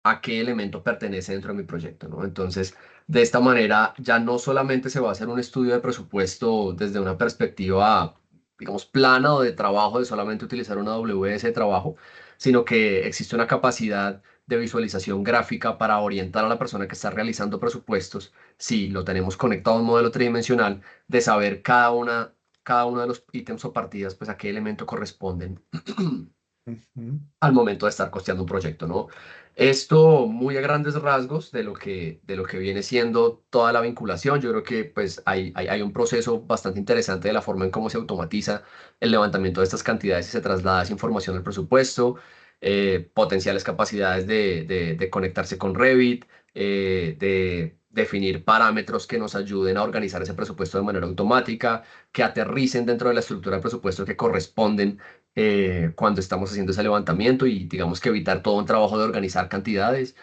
a qué elemento pertenece dentro de mi proyecto, ¿no? Entonces, de esta manera ya no solamente se va a hacer un estudio de presupuesto desde una perspectiva, digamos, plana o de trabajo, de solamente utilizar una WS de trabajo, sino que existe una capacidad de visualización gráfica para orientar a la persona que está realizando presupuestos, si lo tenemos conectado a un modelo tridimensional, de saber cada uno de los ítems o partidas, pues a qué elemento corresponden ujú. al momento de estar costeando un proyecto, ¿no? Esto muy a grandes rasgos de lo que viene siendo toda la vinculación. Yo creo que pues hay un proceso bastante interesante de la forma en cómo se automatiza el levantamiento de estas cantidades y se traslada esa información al presupuesto, potenciales capacidades de conectarse con Revit, de definir parámetros que nos ayuden a organizar ese presupuesto de manera automática, que aterricen dentro de la estructura de presupuesto que corresponden cuando estamos haciendo ese levantamiento y digamos que evitar todo un trabajo de organizar cantidades.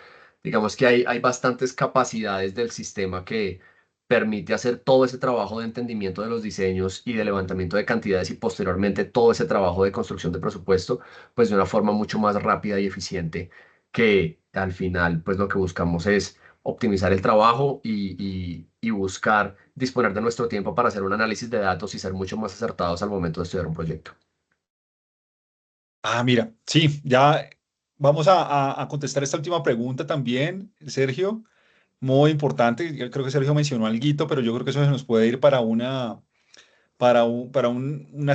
Digamos que hay bastantes capacidades del sistema que permite hacer todo ese trabajo de entendimiento de los diseños y de levantamiento de cantidades y posteriormente todo ese trabajo de construcción de presupuesto, pues de una forma mucho más rápida y eficiente que al final, pues lo que buscamos es optimizar el trabajo y buscar disponer de nuestro tiempo para hacer un análisis de datos y ser mucho más acertados al momento de estudiar un proyecto. Ah, mira, sí, ya vamos a contestar esta última pregunta también, Sergio. Muy importante. Yo creo que Sergio mencionó alguito, pero yo creo que eso se nos puede ir para una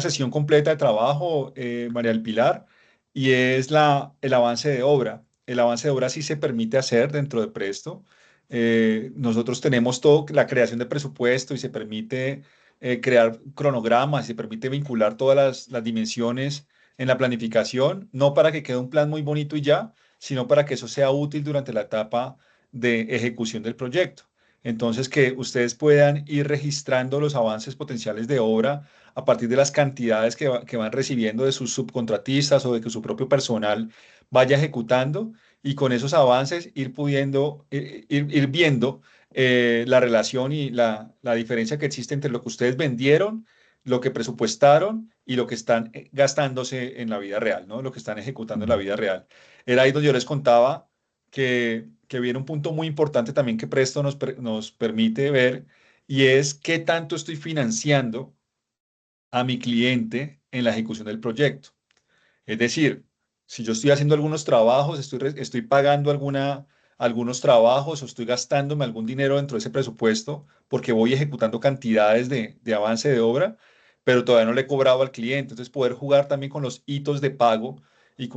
sesión completa de trabajo, María del Pilar, y es el avance de obra. El avance de obra sí se permite hacer dentro de Presto. Nosotros tenemos todo, la creación de presupuesto y se permite crear cronogramas y se permite vincular todas las dimensiones en la planificación, no para que quede un plan muy bonito y ya, sino para que eso sea útil durante la etapa de ejecución del proyecto. Entonces, que ustedes puedan ir registrando los avances potenciales de obra a partir de las cantidades que van recibiendo de sus subcontratistas o de que su propio personal vaya ejecutando y con esos avances ir pudiendo, ir viendo la relación y la diferencia que existe entre lo que ustedes vendieron, lo que presupuestaron y lo que están gastándose en la vida real, ¿no? Lo que están ejecutando en la vida real. Era ahí donde yo les contaba que viene un punto muy importante también que Presto nos permite ver y es qué tanto estoy financiando a mi cliente en la ejecución del proyecto. Es decir, si yo estoy haciendo algunos trabajos, estoy pagando algunos trabajos o estoy gastándome algún dinero dentro de ese presupuesto porque voy ejecutando cantidades de avance de obra, pero todavía no le he cobrado al cliente. Entonces, poder jugar también con los hitos de pago y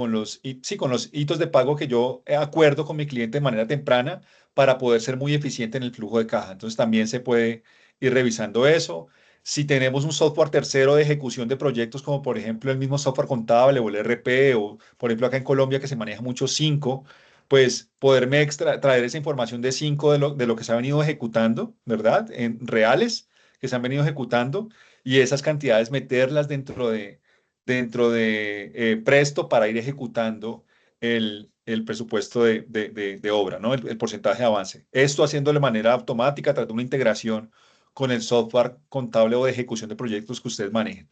sí, con los hitos de pago que yo acuerdo con mi cliente de manera temprana para poder ser muy eficiente en el flujo de caja. Entonces, también se puede ir revisando eso. Si tenemos un software tercero de ejecución de proyectos, como por ejemplo el mismo software contable o el RP, o por ejemplo acá en Colombia que se maneja mucho Cinco, pues poderme traer esa información de Cinco de lo que se ha venido ejecutando, ¿verdad? En reales que se han venido ejecutando y esas cantidades meterlas dentro de Presto para ir ejecutando el presupuesto de obra, ¿no? El porcentaje de avance. Esto haciendo de manera automática, a través de una integración con el software contable o de ejecución de proyectos que ustedes manejen.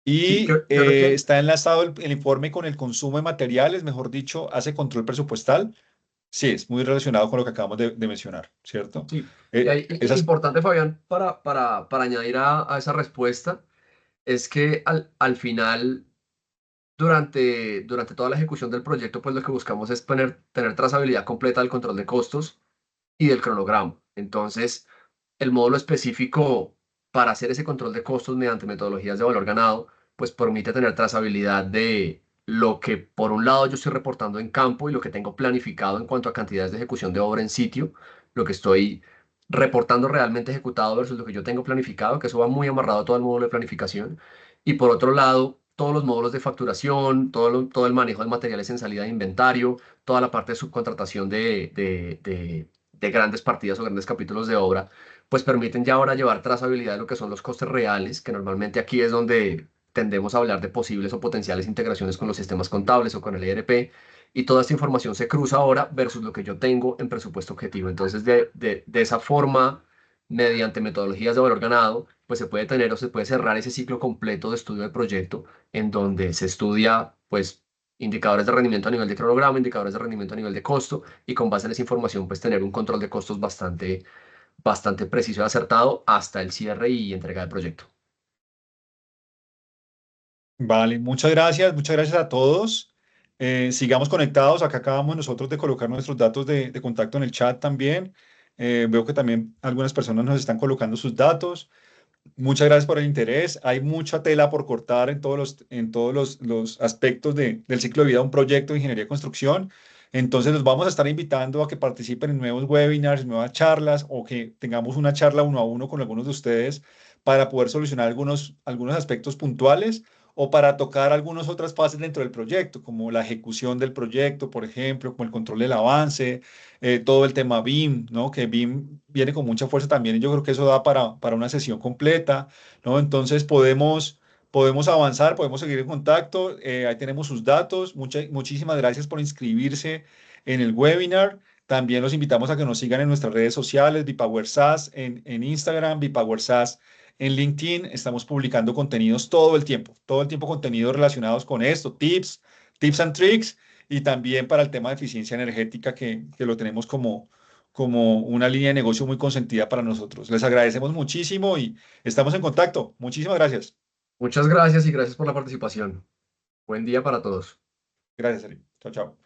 Sí, Y creo que aquí está enlazado el informe con el consumo de materiales, mejor dicho, hace control presupuestal. Sí, es muy relacionado con lo que acabamos de mencionar, ¿cierto? sí, y Esas, importante, Fabián, para añadir a esa respuesta, es que al final, durante toda la ejecución del proyecto, pues lo que buscamos es tener trazabilidad completa del control de costos y del cronograma. Entonces, el módulo específico para hacer ese control de costos mediante metodologías de valor ganado, pues permite tener trazabilidad de lo que por un lado yo estoy reportando en campo y lo que tengo planificado en cuanto a cantidades de ejecución de obra en sitio, lo que estoy reportando realmente ejecutado versus lo que yo tengo planificado, que eso va muy amarrado a todo el módulo de planificación. Y por otro lado, todos los módulos de facturación, todo el manejo de materiales en salida de inventario, toda la parte de subcontratación de grandes partidas o grandes capítulos de obra, pues permiten ya ahora llevar trazabilidad de lo que son los costes reales, que normalmente aquí es donde tendemos a hablar de posibles o potenciales integraciones con los sistemas contables o con el ERP, y toda esta información se cruza ahora versus lo que yo tengo en presupuesto objetivo. Entonces, de esa forma, mediante metodologías de valor ganado, pues se puede tener o se puede cerrar ese ciclo completo de estudio de proyecto en donde se estudia, pues, indicadores de rendimiento a nivel de cronograma, indicadores de rendimiento a nivel de costo, y con base en esa información, pues tener un control de costos bastante preciso y acertado hasta el cierre y entrega del proyecto. vale, muchas gracias a todos. Sigamos conectados. Acá acabamos nosotros de colocar nuestros datos de contacto en el chat también. Veo que también algunas personas nos están colocando sus datos. Muchas gracias por el interés. Hay mucha tela por cortar en todos los aspectos del ciclo de vida de un proyecto de ingeniería de construcción. Entonces, los vamos a estar invitando a que participen en nuevos webinars, nuevas charlas o que tengamos una charla uno a uno con algunos de ustedes para poder solucionar algunos aspectos puntuales o para tocar algunas otras fases dentro del proyecto, como la ejecución del proyecto, por ejemplo, como el control del avance, todo el tema BIM, ¿no? Que BIM viene con mucha fuerza también y yo creo que eso da para una sesión completa, ¿no? Entonces podemos avanzar, podemos seguir en contacto, ahí tenemos sus datos, muchísimas gracias por inscribirse en el webinar. También los invitamos a que nos sigan en nuestras redes sociales, Vipower SaaS en Instagram, Vipower SaaS en LinkedIn. Estamos publicando contenidos todo el tiempo contenidos relacionados con esto, tips and tricks, y también para el tema de eficiencia energética que lo tenemos como una línea de negocio muy consentida para nosotros. Les agradecemos muchísimo y estamos en contacto. Muchísimas gracias. Muchas gracias y gracias por la participación. Buen día para todos. Gracias, Ari. Chao, chao.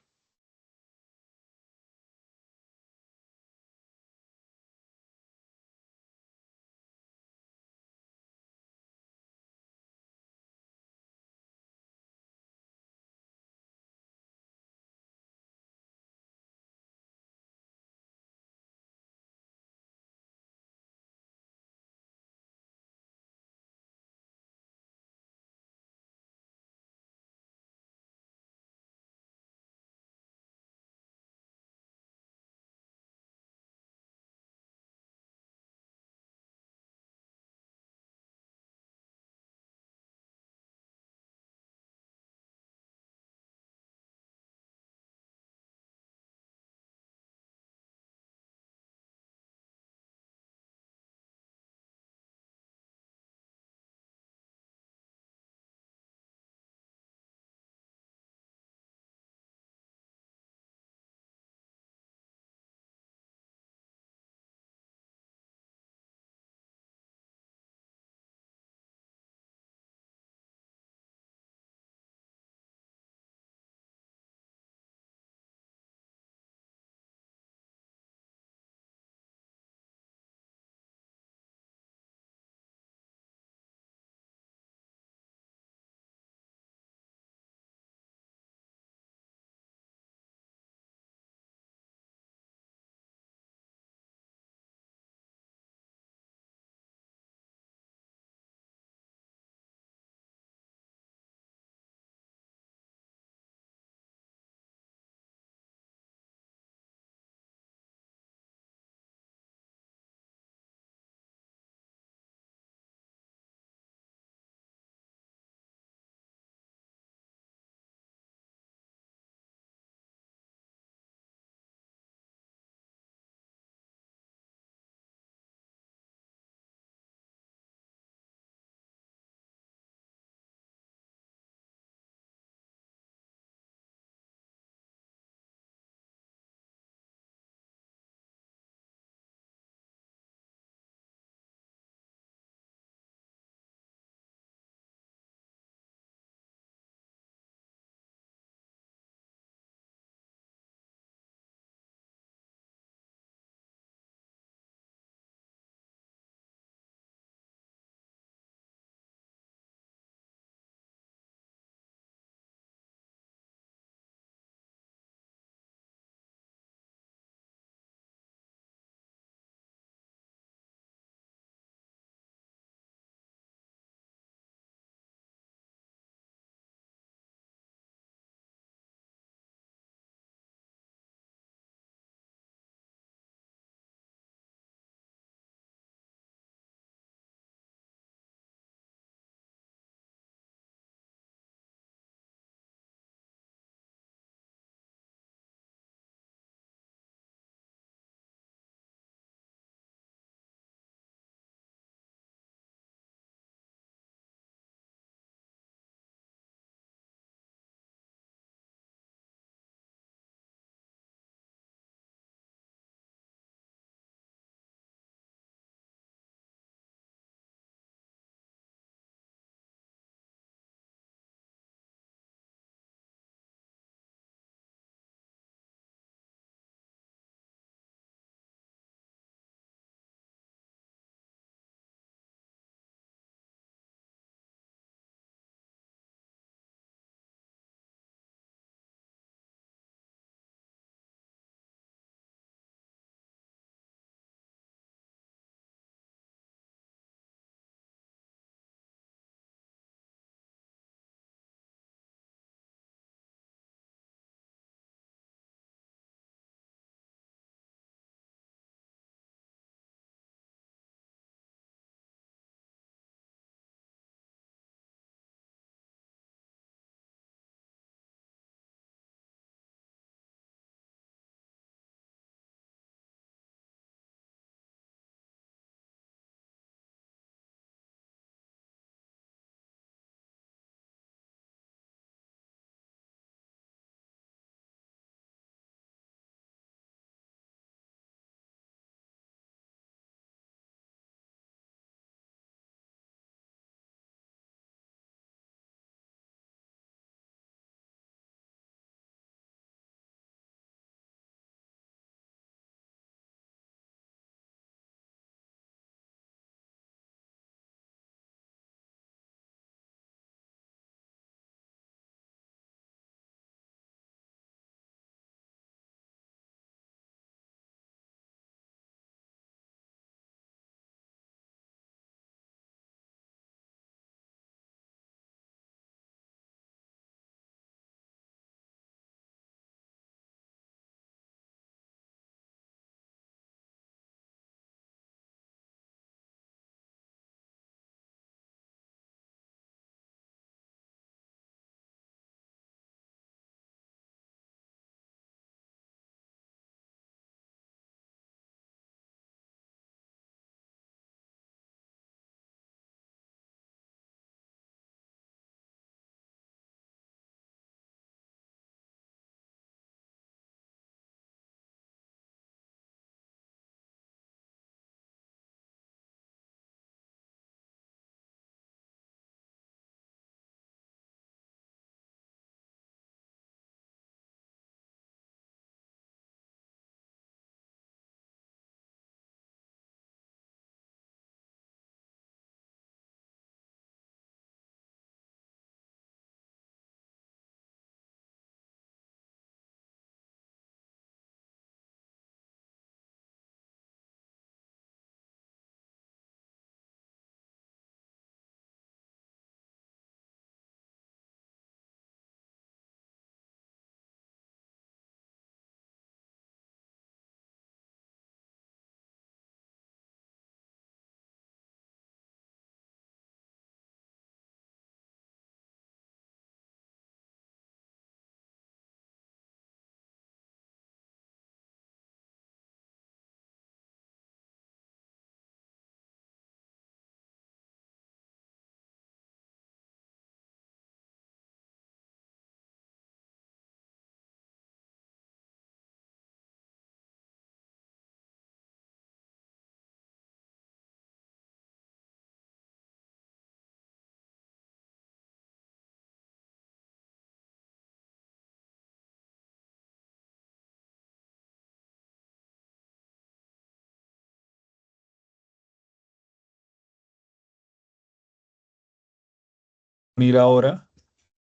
unir ahora.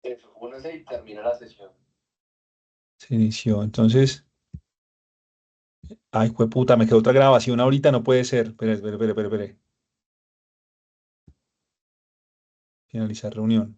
Eso, únase y termina la sesión. Se inició. Entonces, ay, puta, me quedó otra grabación ahorita, no puede ser. Espere, espere, espere, espere, espere. Finalizar reunión.